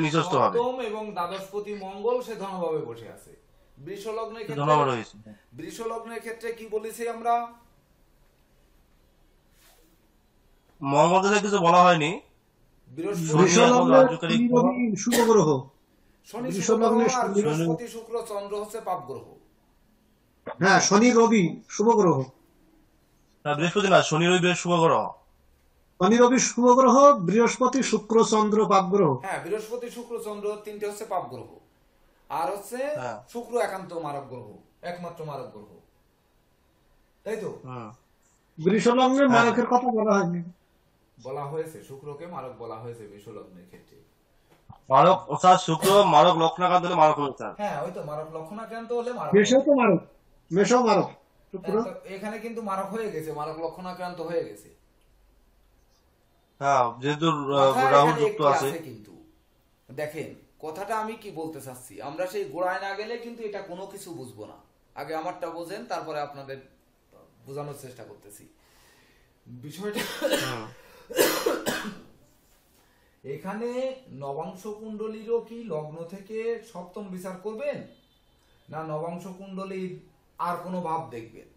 নিজস্ব হবে, সপ্তম এবং দ্বাদশপতি মঙ্গল সে ধনভাবে বসে আছে। বৃষ লগ্নের ক্ষেত্রে, ধনভাবে রয়েছে। বৃষ লগ্নের ক্ষেত্রে কি বলেছি আমরা? মঙ্গল থেকে কিছু বলা হয়নি। বৃষ লগ্নের শনি রবি শুভ গ্রহ, শনি বৃষ শুক্র লগ্নের গ্রহ, আর শনি- বৃহস্পতি শুক্র চন্দ্র হচ্ছে পাপ গ্রহ। হ্যাঁ শনি রবি শুভ গ্রহ, হ্যাঁ, বৃহস্পতি না, শনি রবি শুভ গ্রহ। শনি রবি শুভ গ্রহ, বৃহস্পতি শুক্র চন্দ্র পাপ গ্রহ। হ্যাঁ, বৃহস্পতি শুক্র চন্দ্র তিনটে হচ্ছে পাপ গ্রহ, আর হচ্ছে হ্যাঁ। শুক্র একান্ত মারক গ্রহ, একমাত্র মারক গ্রহ, তাই তো? বৃষ লগ্নের মারকের কথা বলা হয়নি। বলা হয়েছে শুক্রকে মারক বলা হয়েছে বৃষ লগ্নের ক্ষেত্রে। মারক স্যার, শুক্র মারক লক্ষণাকান্ত হলে মারক হবে স্যার। হ্যাঁ, ওই তো মারক লক্ষণাক্রান্ত হলে মারক মেষও হবে। তো মারক, মেষও মারক, শুক্র। তো এখানে কিন্তু মারক হয়ে গেছে, মারক লক্ষণাক্রান্ত হয়ে গেছে। হ্যাঁ, যেহেতু মাথায় রাহু এখানে যুক্ত একটি আছে। আছে কিন্তু দেখেন কথাটা আমি কি বলতে চাচ্ছি, আমরা সেই গোড়ায় না গেলে কিন্তু এটা কোনো কিছু বুঝবো না। আগে আমারটা বোঝেন, তারপরে আপনাদের বোঝানোর চেষ্টা করতেছি বিষয়টা। এখানে নবাংশ কুণ্ডলীরও কি লগ্ন থেকে সপ্তম বিচার করবেন, না নবাংশ কুণ্ডলীর আর কোনো ভাব দেখবেন?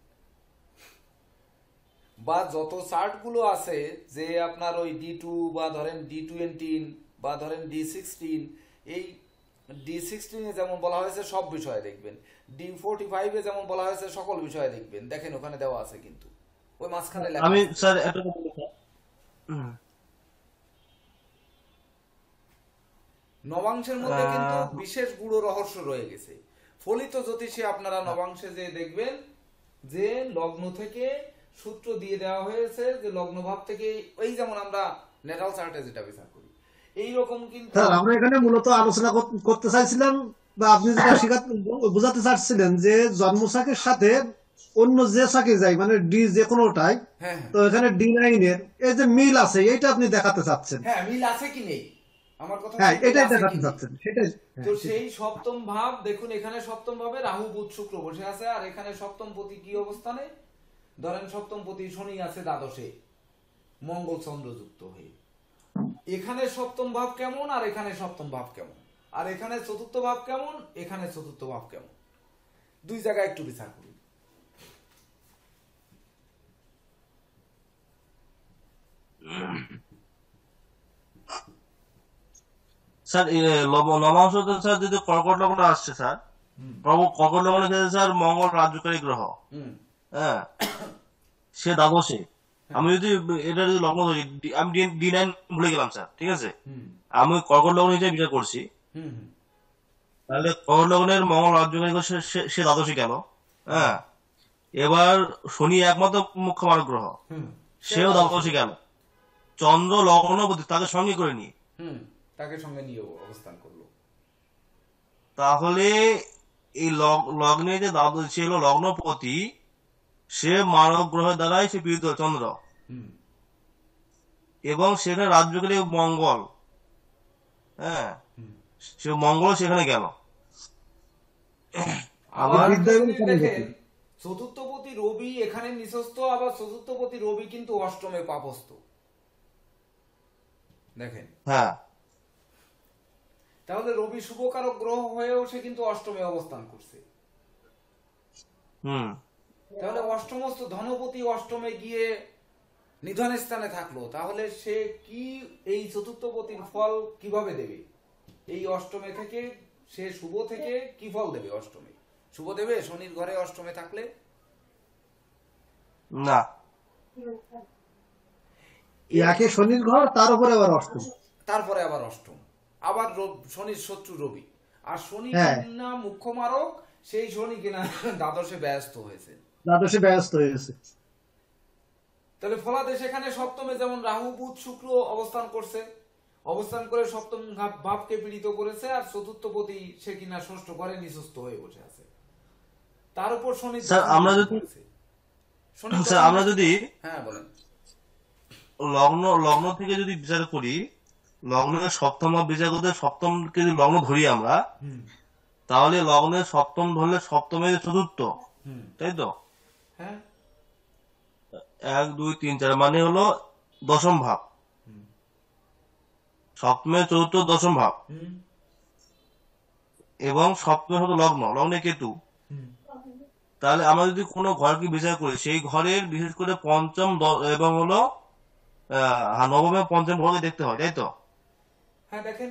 বা যত চার্ট গুলো আছে যে আপনার ওই D2 বা ধরেন D20 বা ধরেন D16, এই D16 এ যেমন বলা হয়েছে সব বিষয়ে দেখবেন, D45 এ যেমন বলা হয়েছে সকল বিষয়ে দেখবেন। দেখেন ওখানে দেওয়া আছে কিন্তু ওই মাঝখানে লেখা আমি আছে। স্যার একটা কথা বলি স্যার। নবাংশের মধ্যে কিন্তু বিশেষ গুড়ো রহস্য রয়ে গেছে। ফলিত জ্যোতিষে আপনারা নবাংশে যে দেখবেন যে লগ্ন থেকে সূত্র দিয়ে দেওয়া হয়েছে যে লগ্ন ভাব থেকে, ওই যেমন আমরা নেটাল চার্টে যেটা বিচার করি এইরকম কিন্তু। স্যার আমরা এখানে মূলত আলোচনা করতে চাইছিলাম, বা আপনি যেটা বোঝাতে চাচ্ছিলেন যে জন্মছকের সাথে অন্য যে ছকে যায়, মানে ডি যে কোনোটাই, হ্যাঁ তো এখানে D9 এর এই যে মিল আছে এইটা আপনি দেখাতে চাচ্ছেন। হ্যাঁ, মিল আছে কি নেই আমার কথা, হ্যাঁ মিল এটাই আছে দেখাতে কি নেই? চাচ্ছেন, সেটাই। তো সেই সপ্তম ভাব দেখুন, এখানে সপ্তম ভাবে রাহু বুধ শুক্র বসে আছে, আর এখানে সপ্তম পতি কি অবস্থানে? ধরেন সপ্তম পতি শনি আছে দ্বাদশে মঙ্গল চন্দ্র যুক্ত হয়ে। এখানে সপ্তম ভাব কেমন, আর এখানে সপ্তম ভাব কেমন, আর এখানে চতুর্থ ভাব কেমন, এখানে চতুর্থ ভাব কেমন, দুই জায়গায় একটু বিচার করি। স্যার নবাংশ স্যার যদি কর্কট লগ্ন আসছে স্যার, কর্কট লগ্নের ক্ষেত্রে স্যার মঙ্গল রাজ্যকারী গ্রহ। হ্যাঁ, সে দ্বাদশে। আমি যদি এটা যদি লগ্ন ধরি, আমি D9 ভুলে গেলাম স্যার, ঠিক আছে, আমি কর্কট লগ্ন হিসেবে বিচার করছি, তাহলে কর্কট লগ্নের মঙ্গল রাজ্যকারী গ্রহ, সে দ্বাদশে গেল। হ্যাঁ, এবার শনি একমাত্র মুখ্য মারক গ্রহ, সেও দ্বাদশে গেল। চন্দ্র লগ্নপতি তাকে সঙ্গে করে নিয়ে তাকে সঙ্গে নিয়ে অবস্থান করলো। তাহলে এই লগ্নে যে দ্বাদশ ছিল লগ্নপতি, সে মারক গ্রহের দ্বারাই সে পীড়িত চন্দ্র, এবং সেখানে রাজ্যকারী মঙ্গল। হ্যাঁ, সে মঙ্গল সেখানে গেল। আবার বিদ্যায় যদি ওখানে দেখেন গেছে। চতুর্থপতি রবি এখানে নিঃস্ত, আবার চতুর্থপতি রবি কিন্তু অষ্টমে পাপস্থ। দেখেন হ্যাঁ, তাহলে রবি শুভকারক গ্রহ হয়েও সে কিন্তু অষ্টমে অবস্থান করছে। তাহলে অষ্টমস্ত ধনপতি অষ্টমে গিয়ে নিধন স্থানে থাকলো, তাহলে সে কি এই চতুর্থপতির ফল কিভাবে দেবে? এই অষ্টমে থেকে সে শুভ থেকে কি ফল দেবে? অষ্টমে শুভ দেবে শনির ঘরে অষ্টমে থাকলে? না, একে শনির ঘর, তার উপরে আবার অষ্টম, তারপরে আবার অষ্টম, আবার শনির শত্রু রবি, আর শনি হ্যাঁ। কিনা মুখ্য মারক, সেই শনি কিনা দ্বাদশে ব্যস্ত হয়েছে, দ্বাদশে ব্যস্ত হয়েছে। তাহলে ফলাদেশ এখানে সপ্তমে যেমন রাহু বুধ শুক্র অবস্থান করছে, অবস্থান করে সপ্তম ভাবকে পীড়িত করেছে, আর চতুর্থ পতি সে কিনা ষষ্ঠ ঘরে নিঃস্ব হয়ে বসে আছে। তার উপর শনি স্যার আমরা যদি স্যার আমরা যদি হ্যাঁ বলেন, লগ্ন থেকে যদি বিচার করি, লগ্নের সপ্তম ভাব বিচার করতে সপ্তমকে যদি লগ্ন ধরি আমরা, তাহলে লগ্নের সপ্তম ধরলে সপ্তমের চতুর্থ, তাই তো? হ্যাঁ 1 2 3 4 মানে হলো দশম ভাব, সপ্তমের চতুর্থ দশম ভাব, এবং সপ্তম হলো লগ্নে কেতু। তাহলে আমরা যদি কোনো ঘরকে বিচার করি, সেই ঘরের বিশেষ করে পঞ্চম এবং হলো নবম এবং পঞ্চম ঘরকে দেখতে হয়, তাই তো? হ্যাঁ দেখেন,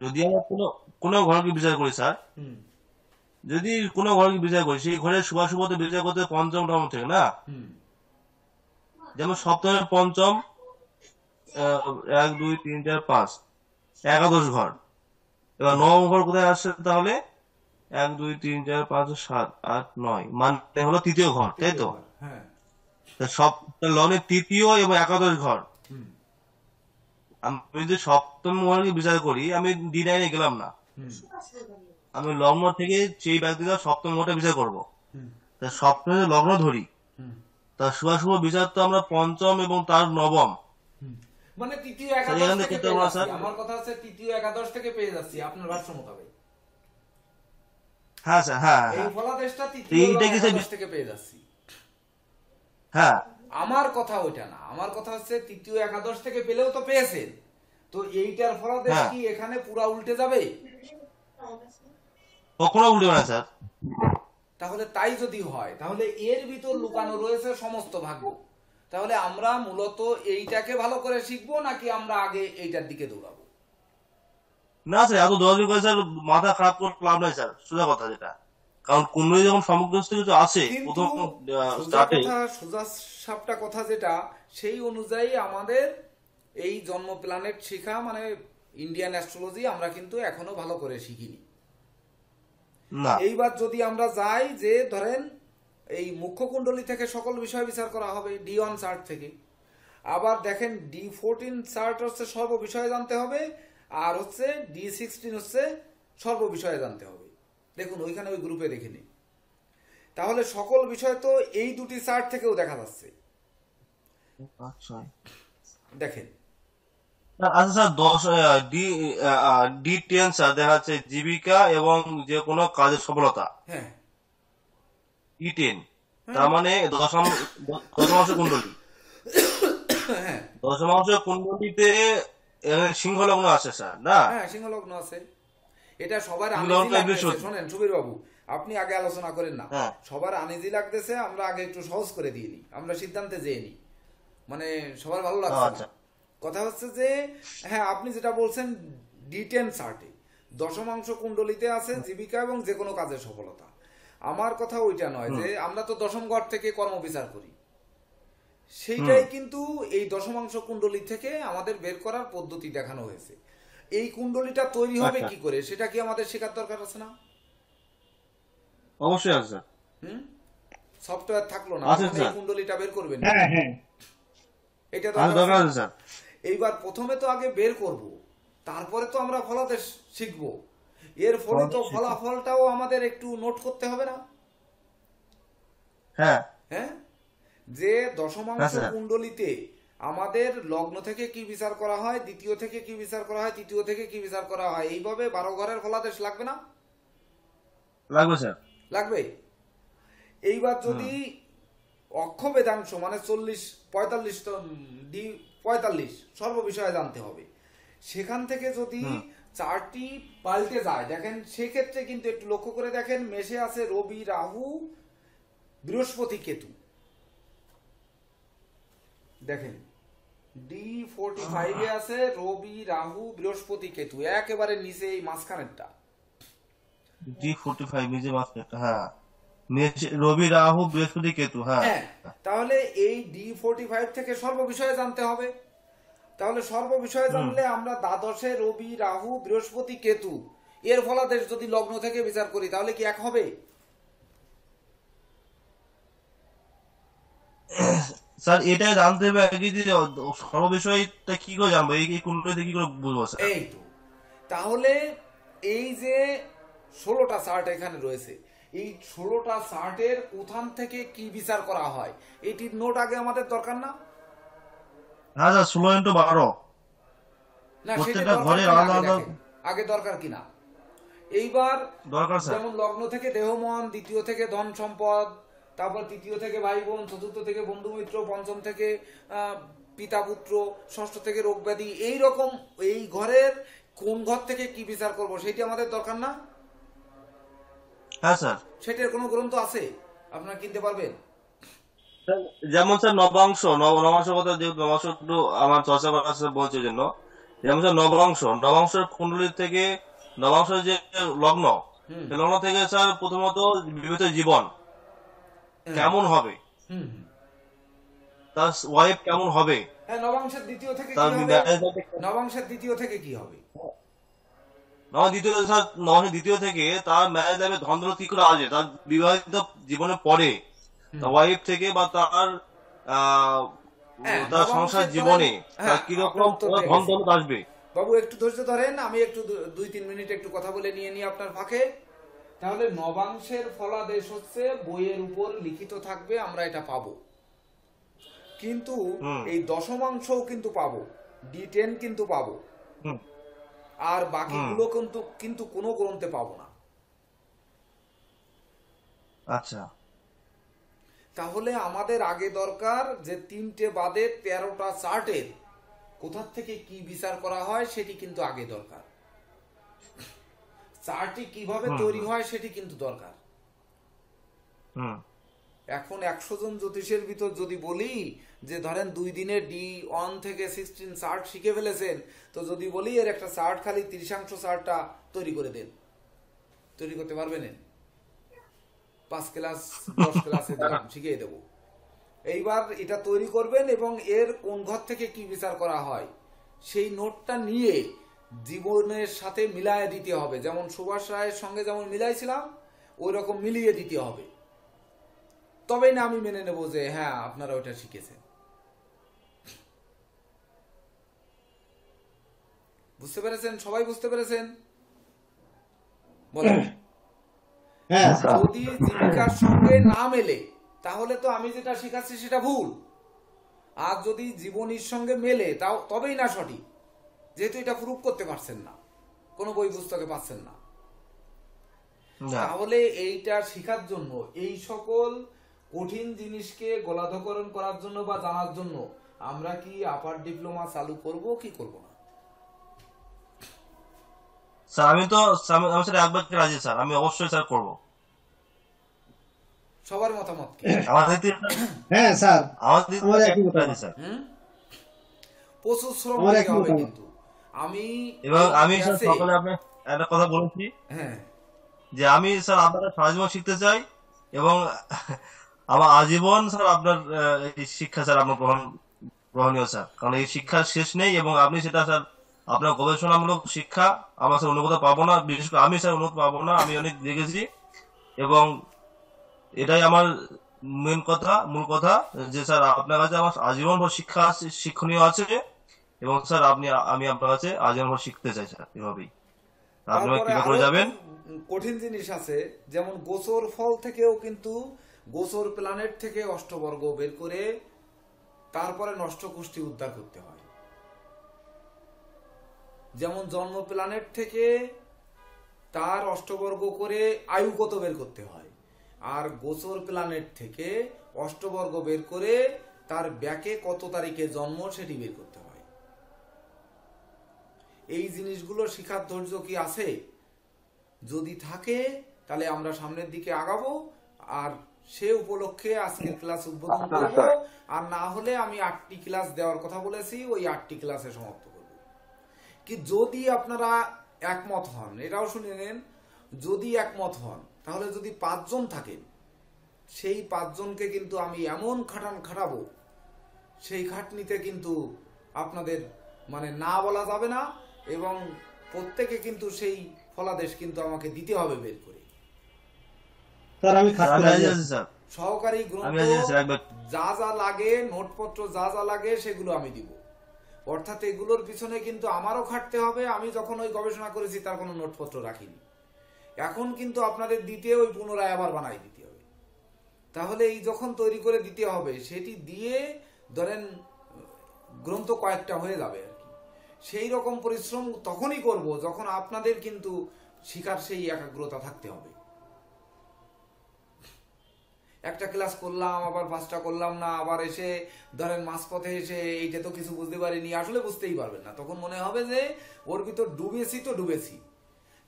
যদি আমরা কোনো ঘরকে বিচার করি স্যার, যদি কোনো ঘরকে বিচার করি, সেই ঘরের শুভাশুভতে বিচার করতে পঞ্চম নবম থেকে না, যেমন সপ্তমের পঞ্চম 1 2 3 4 5 একাদশ ঘর, এবার নবম ঘর কোথায় আসছে তাহলে? 1 2 3 4 5 7 8 9 মানে হলো তৃতীয় ঘর, তাই তো? হ্যাঁ লগ্নের তৃতীয় এবং একাদশ ঘর। আমি যদি সপ্তম ঘরকে বিচার করি, আমি D9 গেলাম না, আমি লগ্ন থেকে সেই ব্যক্তিটা সপ্তম ঘরটা বিচার করবো। তা সপ্তমে লগ্ন ধরি, তার শুভাশুভ বিচার তো আমরা পঞ্চম এবং তার নবম, মানে তৃতীয় একাদশ থেকে পেয়ে যাচ্ছি। আমার কথা হচ্ছে তৃতীয় একাদশ থেকে পেয়ে যাচ্ছি আপনার ভাষ্য মোতাবেক। হ্যাঁ স্যার, হ্যাঁ এই ফলাদেশটা তৃতীয় একাদশ থেকে পেয়ে যাচ্ছি। হ্যাঁ, আমার কথা ওইটা না, আমার কথা হচ্ছে তৃতীয় একাদশ থেকে পেলেও তো পেয়েছেন, তো এইটার ফলাদেশ কি এখানে পুরা উল্টে যাবে? কখনো উল্টে না স্যার। তাহলে তাই যদি হয়, তাহলে এর ভিতর লুকানো রয়েছে সমস্ত ভাগ্য। তাহলে আমরা মূলত এইটাকে ভালো করে শিখবো, নাকি আমরা আগে এইটার দিকে দৌড়াবো? না স্যার, এত দৌড়াদৌড়ি করে স্যার মাথা খারাপ করে লাভ নাই স্যার, সোজা কথা যেটা। কারণ কুণ্ডলী যখন সমগ্রস্থ কিছু আসে প্রথম স্টার্টে, সোজা সাপটা কথা যেটা, সেই অনুযায়ী আমাদের এই জন্ম প্ল্যানেট শিখা মানে ইন্ডিয়ান অ্যাস্ট্রোলজি আমরা কিন্তু এখনো ভালো করে শিখিনি। না এইবার যদি আমরা যাই যে ধরেন এই মুখ্য কুণ্ডলী থেকে সকল বিষয় বিচার করা হবে D1 চার্ট থেকে, আবার দেখেন D14 চার্ট হচ্ছে সর্ব বিষয়ে জানতে হবে, আর হচ্ছে D16 হচ্ছে সর্ব বিষয়ে জানতে হবে। দেখুন ওইখানে ওই গ্রুপে দেখে নিন, তাহলে সকল বিষয় তো এই দুটি চার্ট থেকেও দেখা যাচ্ছে। আচ্ছা দেখেন আচ্ছা স্যার, D10 স্যার দেখা যাচ্ছে জীবিকা এবং যে কোনো কাজের সফলতা। হ্যাঁ E10 তার মানে দশমাংশ কুণ্ডলী, হ্যাঁ দশমাংশ কুণ্ডলীতে সিংহ লগ্ন আছে স্যার, না? হ্যাঁ সিংহ লগ্ন আছে। এটা সবার সিংহ আনিজি লগ্ন লাগতেছে। বৃহস্পতি। শোনেন সুবীর বাবু, আপনি আগে আলোচনা করেন না, হ্যাঁ। সবার আনিজি লাগতেছে, আমরা আগে একটু সহজ করে দিয়ে নিই, আমরা সিদ্ধান্তে যেয়ে নিই, মানে সবার ভালো লাগছে আচ্ছা। না। কথা হচ্ছে যে হ্যাঁ আপনি যেটা বলছেন D10 চার্টে দশমাংশ কুণ্ডলিতে আছে জীবিকা এবং যে কোনো কাজের সফলতা। আমার কথা ওইটা নয় যে আমরা তো দশম ঘর থেকে কর্ম বিচার করি, সেইটাই কিন্তু এই দশমাংশ কুণ্ডলী থেকে আমাদের বের করার পদ্ধতি দেখানো হয়েছে। এই কুণ্ডলীটা তৈরি হবে আচ্ছা। কি করে সেটা কি আমাদের শেখার দরকার আছে না? অবশ্যই আছে স্যার। সফটওয়্যার থাকলো না, আছে আপনি এই স্যার। কুণ্ডলীটা বের করবেন, হ্যাঁ হ্যাঁ এটা আচ্ছা, দরকার দরকার আছে আছে না? স্যার। এইবার প্রথমে তো আগে বের করব, তারপরে তো আমরা ফলাদেশ শিখবো। এর ফলে তো ফলাফলটাও আমাদের একটু নোট করতে হবে না? হ্যাঁ হ্যাঁ, যে দশমাংশ হ্যাঁ, স্যার। কুণ্ডলীতে আমাদের লগ্ন থেকে কি বিচার করা হয়, দ্বিতীয় থেকে কি বিচার করা হয়, তৃতীয় থেকে কি বিচার করা হয়, এইভাবে 12 ঘরের ফলাদেশ লাগবে না? লাগবে স্যার। লাগবে। এইবার যদি অক্ষ বেদাংশ মানে 40-45 D45 সর্ব বিষয়ে জানতে হবে, সেখান থেকে যদি চারটি পাল্টে যায়, দেখেন সেক্ষেত্রে কিন্তু একটু লক্ষ্য করে দেখেন, মেষে আছে রবি রাহু বৃহস্পতি কেতু। দেখেন D45 এ আছে রবি রাহু বৃহস্পতি কেতু, একেবারে নিচে এই মাঝখানেরটা। D45 নিজে মাত্র, হ্যাঁ রবি রাহু বৃহস্পতি কেতু, হ্যাঁ। হ্যাঁ, তাহলে এই D45 থেকে সর্ব বিষয়ে জানতে হবে। তাহলে সর্ব বিষয়ে জানলে আমরা দ্বাদশে রবি রাহু বৃহস্পতি কেতু এর ফলাদেশ যদি লগ্ন থেকে বিচার করি তাহলে কি এক হবে? স্যার এটাই জানতে হবে আগে যে সর্ববিষয়টা কি করে জানবো, এই কুণ্ডলিতে কি করে বুঝবো স্যার? এই তো, তাহলে এই যে 16টা চার্ট এখানে রয়েছে, এই 16টা চার্টের কোথান থেকে কি বিচার করা হয় এটির নোট আগে আমাদের দরকার না? হ্যাঁ স্যার, 16x12 না সেটা প্রত্যেকটা দরকার ঘরে কিনা আলাদা আগে আলাদা দেখেন, আগে দরকার কিনা। এইবার দরকার স্যার। যেমন লগ্ন থেকে দেহমন, দ্বিতীয় থেকে ধন সম্পদ, তারপর তৃতীয় থেকে ভাই বোন, চতুর্থ থেকে বন্ধু মিত্র, পঞ্চম থেকে পিতা পুত্র, ষষ্ঠ থেকে রোগ ব্যাধি, এইরকম এই ঘরের কোন ঘর থেকে কি বিচার করব সেটি আমাদের দরকার না? হ্যাঁ স্যার। সেটার কোনো গ্রন্থ আছে আপনারা কিনতে পারবেন? যেমন স্যার নবাংশ কথা, যেহেতু নবাংশ একটু আমার চর্চা করার আছে বলছে জন্য, যেমন স্যার নবাংশের কুণ্ডলী থেকে নবাংশের যে লগ্ন, সেই লগ্ন থেকে স্যার প্রথমত বিবাহিত জীবন কেমন হবে, হুম, তার ওয়াইফ কেমন হবে, হ্যাঁ, নবাংশের দ্বিতীয় থেকে কি তার হবে? marriage- নবাংশের দ্বিতীয় থেকে কি হবে? নবাংশের দ্বিতীয় থেকে তার ম্যারেজ লাইফে ধন্দ্র কি করে আসে, তার বিবাহিত জীবনের পরে তার ওয়াইফ থেকে বা তার হ্যাঁ, তার সংসার নবাংশের জীবনে হ্যাঁ, তার কিরকম আপনার উত্তর পেয়ে গেছি। ধন আসবে। বাবু একটু ধৈর্য ধরেন, আমি একটু 2-3 মিনিট একটু কথা বলে নিয়ে নিই আপনার ফাঁকে। তাহলে নবাংশের ফলাদেশ হচ্ছে বইয়ের উপর লিখিত থাকবে, আমরা এটা পাবো, কিন্তু এই দশমাংশও কিন্তু পাবো, D10 কিন্তু পাবো, হুম, আর বাকিগুলো কিন্তু কোনো গ্রন্থে পাবো না। আচ্ছা তাহলে আমাদের আগে দরকার যে 3টে বাদে 13টা চার্টের কোথা থেকে কি বিচার করা হয় সেটি কিন্তু আগে দরকার। চার্টটি কিভাবে তৈরি হয় সেটি কিন্তু দরকার। হুম এখন 100 জন জ্যোতিষের ভিতর যদি বলি যে ধরেন 2 দিনে D1 থেকে 16 চার্ট শিখে ফেলেছেন, তো যদি বলি এর একটা চার্ট খালি 30 চার্টটা তৈরি করে দেন, তৈরি করতে পারবেন? 5 ক্লাস 10 ক্লাসে শিখিয়ে দেব। এইবার এটা তৈরি করবেন এবং এর কোন ঘর থেকে কি বিচার করা হয় সেই নোটটা নিয়ে জীবনের সাথে মিলায়ে দিতে হবে। যেমন সুভাষ রায়ের সঙ্গে যেমন মিলাইছিলাম ওই রকম মিলিয়ে দিতে হবে, তবেই না আমি মেনে নেব যে হ্যাঁ আপনারা ওটা শিখেছেন। বুঝতে পেরেছেন? সবাই বুঝতে পেরেছেন? বলেন। হ্যাঁ যদি জীবিকার সঙ্গে না মেলে তাহলে তো আমি যেটা শিখাচ্ছি সেটা ভুল, আর যদি জীবনীর সঙ্গে মেলে তাও তবেই না সঠিক, যেহেতু এটা প্রুফ করতে পারছেন না, কোনো বই পুস্তকে পাচ্ছেন না। তাহলে এইটা শেখার জন্য, এই সকল কঠিন জিনিসকে গলাধকরণ করার জন্য বা জানার জন্য আমরা কি আপার ডিপ্লোমা চালু করব কি করব না? স্যার আমি স্যার একবার রাজি স্যার, আমি অবশ্যই স্যার করবো। সবার মতামত কি? হ্যাঁ স্যার, আমার একই কথা আছে স্যার। প্রচুর শ্রম দিতে হবে কিন্তু। এবং আমি স্যার সকালে আপনার একটা কথা বলেছি, হ্যাঁ, যে আমি স্যার আপনার সারা জীবন শিখতে চাই এবং আমার আজীবন স্যার আপনার এই শিক্ষা স্যার আপনার গ্রহণীয় স্যার, কারণ এই শিক্ষার শেষ নেই এবং আপনি সেটা স্যার আপনার গবেষণামূলক শিক্ষা আমরা স্যার অন্য কোথাও পাবো না, বিশেষ করে আমি স্যার অন্য পাবো না, আমি অনেক দেখেছি। এবং এটাই আমার মূল কথা যে স্যার আপনার কাছে আমার আজীবন ভর শিক্ষা শিক্ষণীয় আছে এবং স্যার আমি আপনার কাছে আজীবন ভর শিখতে চাই স্যার, এভাবেই আপনারা কি করে যাবেন। কঠিন জিনিস আছে, যেমন গোচর ফল থেকেও কিন্তু গোচর প্ল্যানেট থেকে অষ্টবর্গ বের করে তারপরে নষ্ট কুষ্টি উদ্ধার করতে হয়। যেমন জন্ম প্ল্যানেট থেকে তার অষ্টবর্গ করে আয়ুগত বের করতে হয়, আর গোচর প্ল্যানেট থেকে অষ্টবর্গ বের করে তার ব্যাকে কত তারিখে জন্ম সেটি বের করতে হয়। এই জিনিসগুলো শিখার ধৈর্য কি আছে? যদি থাকে তাহলে আমরা সামনের দিকে আগাবো, আর সে উপলক্ষে আজকের ক্লাস উদ্বোধন করব, আর না হলে আমি 8টি ক্লাস দেওয়ার কথা বলেছি, ওই 8টি ক্লাসে সমাপ্ত করব। কি যদি আপনারা একমত হন, এটাও শুনে নেন, যদি একমত হন তাহলে যদি 5 জন থাকেন, সেই 5 জনকে কিন্তু আমি এমন খাটাবো, সেই খাটনিতে কিন্তু আপনাদের মানে না বলা যাবে না, এবং প্রত্যেকে কিন্তু সেই ফলাদেশ কিন্তু আমাকে দিতে হবে বের করে। স্যার আমি স্যার থাকতে আমি রাজি রাজি আছি। আছি স্যার, সহকারী আমি গ্রন্থ রাজি আছি স্যার, একবার যা যা লাগে, নোটপত্র যা যা লাগে সেগুলো আমি দিব। অর্থাৎ এগুলোর পিছনে কিন্তু আমারও খাটতে হবে। আমি যখন ওই গবেষণা করেছি তার কোনো নোটপত্র রাখিনি, এখন কিন্তু আপনাদের দিতে ওই পুনরায় আবার বানাই দিতে হবে। তাহলে এই যখন তৈরি করে দিতে হবে, সেটি দিয়ে ধরেন গ্রন্থ কয়েকটা হয়ে যাবে আর কি। সেই রকম পরিশ্রম তখনই করব যখন আপনাদের কিন্তু শিখার সেই একাগ্রতা থাকতে হবে। একটা ক্লাস করলাম, আবার 5টা করলাম না, আবার এসে ধরেন মাঝপথে এসে এইটা তো কিছু বুঝতে পারিনি, আসলে বুঝতেই পারবেন না। তখন মনে হবে যে ওর ভিতর ডুবেছি তো ডুবেছি।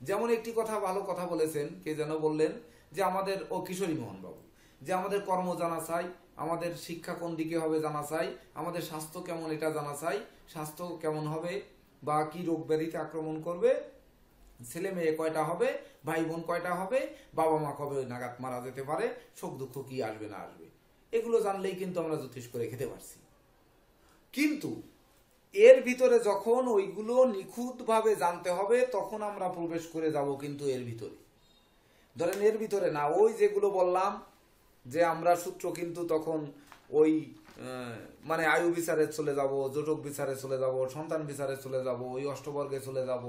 যেমন একটি কথা, ভালো কথা বলেছেন, কে যেন বললেন যে আমাদের কিশোরী মোহন বাবু, যে আমাদের কর্ম জানা চাই, আমাদের শিক্ষা কোন দিকে হবে জানা চাই, আমাদের স্বাস্থ্য কেমন এটা জানা চাই, স্বাস্থ্য কেমন হবে বা কি রোগ ব্যাধিতে আক্রমণ করবে, ছেলে মেয়ে কয়টা হবে, ভাই বোন কয়টা হবে, বাবা মা কবে নাগাদ মারা যেতে পারে, সুখ দুঃখ কি আসবে না আসবে, এগুলো জানলেই কিন্তু আমরা জ্যোতিষ করে খেতে পারছি। কিন্তু এর ভিতরে যখন ওইগুলো নিখুঁতভাবে জানতে হবে, তখন আমরা প্রবেশ করে যাব কিন্তু এর ভিতরে। ধরেন এর ভিতরে না, ওই যেগুলো বললাম যে আমরা সূত্র কিন্তু তখন ওই মানে আয়ু বিচারে চলে যাব, জটক বিচারে চলে যাব, সন্তান বিচারে চলে যাব, ওই অষ্টবর্গে চলে যাব,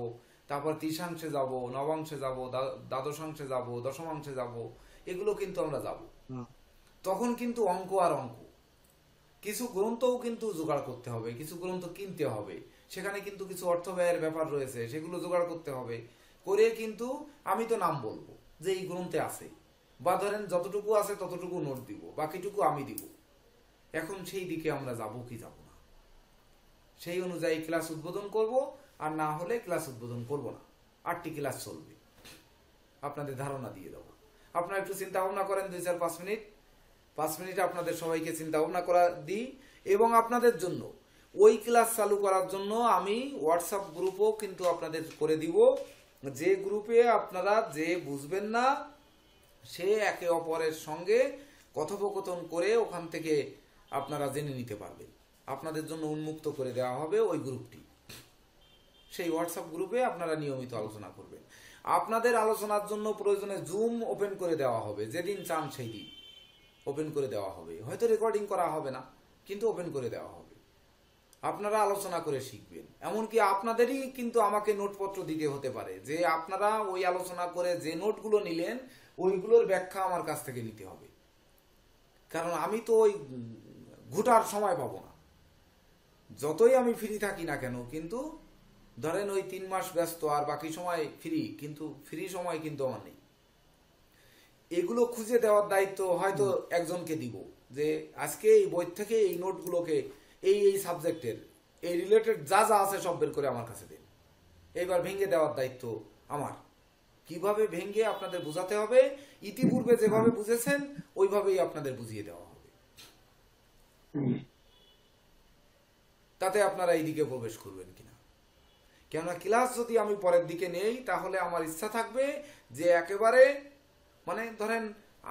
তারপর তৃতীয়াংশে যাব, নবাংশে যাব, দ্বাদশাংশে যাব, দশমাংশে যাব, এগুলো কিন্তু আমরা যাব। তখন কিন্তু অঙ্ক আর অঙ্ক, কিছু গ্রন্থও কিন্তু জোগাড় করতে হবে, কিছু গ্রন্থ কিনতে হবে, সেখানে কিন্তু কিছু অর্থ ব্যয়ের ব্যাপার রয়েছে, সেগুলো জোগাড় করতে হবে। করে কিন্তু আমি তো নাম বলবো যে এই গ্রন্থে আছে, বা ধরেন যতটুকু আছে ততটুকু নোট দিব, বাকিটুকু আমি দিব। এখন সেই দিকে আমরা যাব কি যাব না, সেই অনুযায়ী ক্লাস উদ্বোধন করব, আর না হলে ক্লাস উদ্বোধন করব না। 8টি ক্লাস চলবে, আপনাদের ধারণা দিয়ে দেবো। আপনারা একটু চিন্তা ভাবনা করেন 2-4-5 মিনিট, 5 মিনিট আপনাদের সবাইকে চিন্তা ভাবনা করা দিই। এবং আপনাদের জন্য ওই ক্লাস চালু করার জন্য আমি হোয়াটসঅ্যাপ গ্রুপও কিন্তু আপনাদের করে দিব, যে গ্রুপে আপনারা যে বুঝবেন না সে একে অপরের সঙ্গে কথোপকথন করে ওখান থেকে আপনারা জেনে নিতে পারবেন। আপনাদের জন্য উন্মুক্ত করে দেওয়া হবে ওই গ্রুপটি। সেই হোয়াটসঅ্যাপ গ্রুপে আপনারা নিয়মিত আলোচনা করবেন। আপনাদের আলোচনার জন্য প্রয়োজনে জুম ওপেন করে দেওয়া হবে, যেদিন চান সেই দিন ওপেন করে দেওয়া হবে। হয়তো রেকর্ডিং করা হবে না, কিন্তু ওপেন করে দেওয়া হবে। আপনারা আলোচনা করে শিখবেন। এমনকি আপনাদেরই কিন্তু আমাকে নোটপত্র দিতে হতে পারে, যে আপনারা ওই আলোচনা করে যে নোটগুলো নিলেন ওইগুলোর ব্যাখ্যা আমার কাছ থেকে নিতে হবে। কারণ আমি তো ওই ঘুটার সময় পাবো না, যতই আমি ফ্রি থাকি না কেন। কিন্তু ধরেন ওই 3 মাস ব্যস্ত আর বাকি সময় ফ্রি, কিন্তু ফ্রি সময় কিন্তু আমার নেই। এগুলো খুঁজে দেওয়ার দায়িত্ব হয়তো একজনকে দিব, যে আজকে এই বই থেকে এই নোটগুলোকে এই সাবজেক্টের এই রিলেটেড যা যা আছে সব বের করে আমার কাছে দিন। এইবার ভেঙে দেওয়ার দায়িত্ব আমার। কিভাবে ভেঙে আপনাদের বোঝাতে হবে, ইতিপূর্বে যেভাবে বুঝেছেন ওইভাবেই আপনাদের বুঝিয়ে দেওয়া হবে। তাতে আপনারা এই দিকে প্রবেশ করবেন কিনা। কেননা ক্লাস যদি আমি পরের দিকে নেই, তাহলে আমার ইচ্ছা থাকবে যে একেবারে মানে ধরেন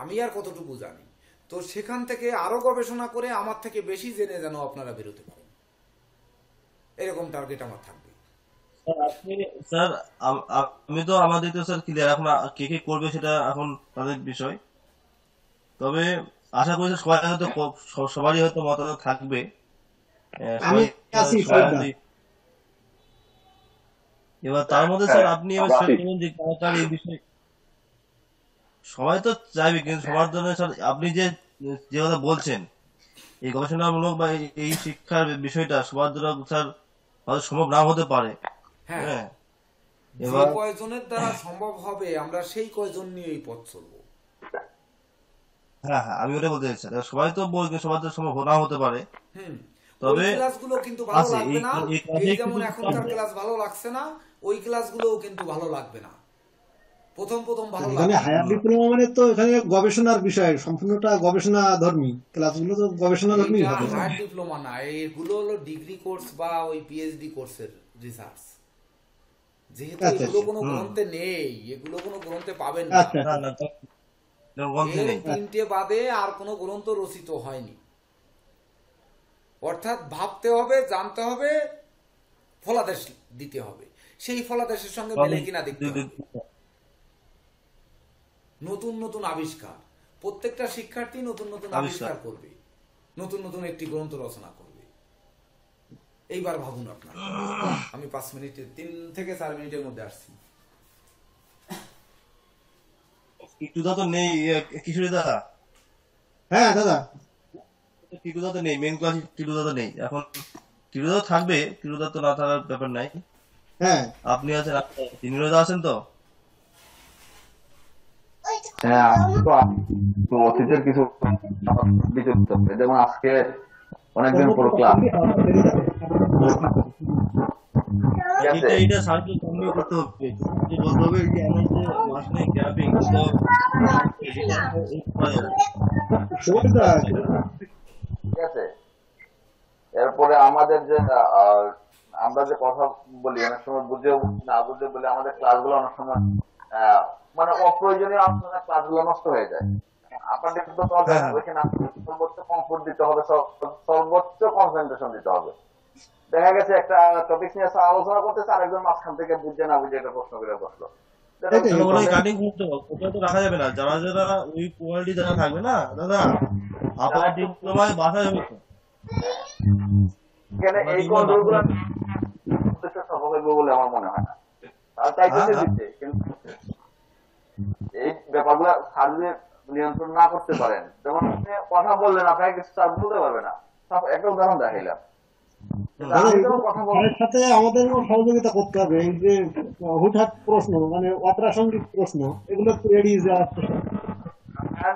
আমি আর কতটুকু জানি, তো সেখান থেকে আরো গবেষণা করে আমার থেকে বেশি জেনে যেন আপনারা বেরোতে পারেন, এরকম টার্গেট আমার থাকবে। স্যার আমি তো আমাদের তো স্যার ক্লিয়ার, এখন কে কে করবে সেটা এখন তাদের বিষয়। তবে আশা করি সবাই হয়তো সবারই হয়তো মতামত থাকবে। আমি আছি এবার তার মধ্যে স্যার আপনি এবার যে কার এই বিষয়ে সবাই তো চাইবে, কিন্তু সবার জন্য স্যার আপনি যে কথা বলছেন এই গবেষণামূলক বা এই শিক্ষার বিষয়টা সবার জন্য স্যার হয়তো সম্ভব না হতে পারে। হ্যাঁ, যে কয়জনের দ্বারা সম্ভব হবে আমরা সেই কয়জন নিয়েই পথ চলবো। হ্যাঁ হ্যাঁ, আমি ওটা বলতে চাইছি। সবাই তো বলবে, সবার তো সম্ভব না হতে পারে। তবে ক্লাসগুলো কিন্তু ভালো লাগবে না, এই যেমন এখনকার ক্লাস ভালো লাগছে না, ওই ক্লাসগুলোও কিন্তু ভালো লাগবে না। প্রথম ভালো লাগবে। হায়ার ডিপ্লোমা মানে তো এখানে গবেষণার বিষয়, সম্পূর্ণটা গবেষণা ধর্মী ক্লাসগুলো, তো গবেষণা ধর্মী হবে। হায়ার ডিপ্লোমা না, এগুলো হলো ডিগ্রি কোর্স বা ওই পিএইচডি কোর্সের রিসার্চ। যেহেতু এগুলো কোনো গ্রন্থে নেই, এগুলো কোনো গ্রন্থে পাবেন না, 3টে বাদে আর কোনো গ্রন্থ রচিত হয়নি। অর্থাৎ ভাবতে হবে, জানতে হবে, ফলাদেশ দিতে হবে, সেই ফলাদেশের সঙ্গে মেলে কিনা দেখতে হবে। নতুন আবিষ্কার প্রত্যেকটা শিক্ষার্থী নতুন নতুন আবিষ্কার করবে, নতুন নতুন একটি গ্রন্থ রচনা করবে। এইবার ভাবুন আপনার। আমি 5 মিনিটে 3 থেকে 4 মিনিটের মধ্যে আসছি। টিটুদা তো নেই, কিশোরী দা। হ্যাঁ দাদা, টিটুদা তো নেই, মেন ক্লাস টিটুদা তো নেই এখন। টিটুদা থাকবে, টিটুদা তো না থাকার ব্যাপার নাই। হ্যাঁ আপনি আছেন, তিনিরদা আছেন তো? হ্যাঁ, তো অতীতের কিছু বিচলিত হবে। যেমন আজকে অনেকদিন পর ক্লাস, ঠিক আছে? এটা স্যারকে কমিয়ে করতে হবে, যে বলতে হবে যে আমার যে মাস নেই গ্যাপে এগুলো ঠিক আছে। এরপরে আমাদের যে আমরা যে কথা বলি অনেক সময় বুঝে না বুঝে বলি, আমাদের ক্লাসগুলো অনেক সময় মানে অপ্রয়োজনীয় আলোচনা ক্লাসগুলো নষ্ট হয়ে যায়। আপনাদের কিন্তু ওইখানে সর্বোচ্চ কমফোর্ট দিতে হবে, সর্বোচ্চ কনসেন্ট্রেশন দিতে হবে। দেখা গেছে একটা টপিক নিয়ে আলোচনা করতেছে, আরেকজন মাঝখান থেকে বুঝে না বুঝে একটা প্রশ্ন করে বসলো। কাটিং করতে হবে, ওটা তো রাখা যাবে না। যারা যারা ওই কোয়ালিটি যারা থাকবে না দাদা, আপনার ডিপ্লোমায় বাসায় হবে তো। এখানে এই কন্ট্রোলগুলো সফল হইব বলে আমার মনে হয় না। তার চাইতে দিচ্ছে, কিন্তু এই ব্যাপারগুলো স্যার যদি নিয়ন্ত্রণ না করতে পারেন, যেমন আপনি কথা বললেন, আপনাকে কিছু স্যার বলতে পারবে না। একটা উদাহরণ দেখাইলাম, এর সাথে আমাদের সহযোগিতা করতে হবে। এই যে হুটহাট প্রশ্ন, মানে অপ্রাসঙ্গিক প্রশ্ন, এগুলো এড়িয়ে যাওয়া।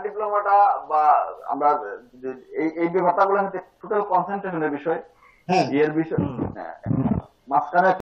ডিপ্লোমাটা বা আমরা এই ব্যাপারটা গুলো টোটাল কনসেন্ট্রেশনের বিষয়, এর বিষয় মাঝখানে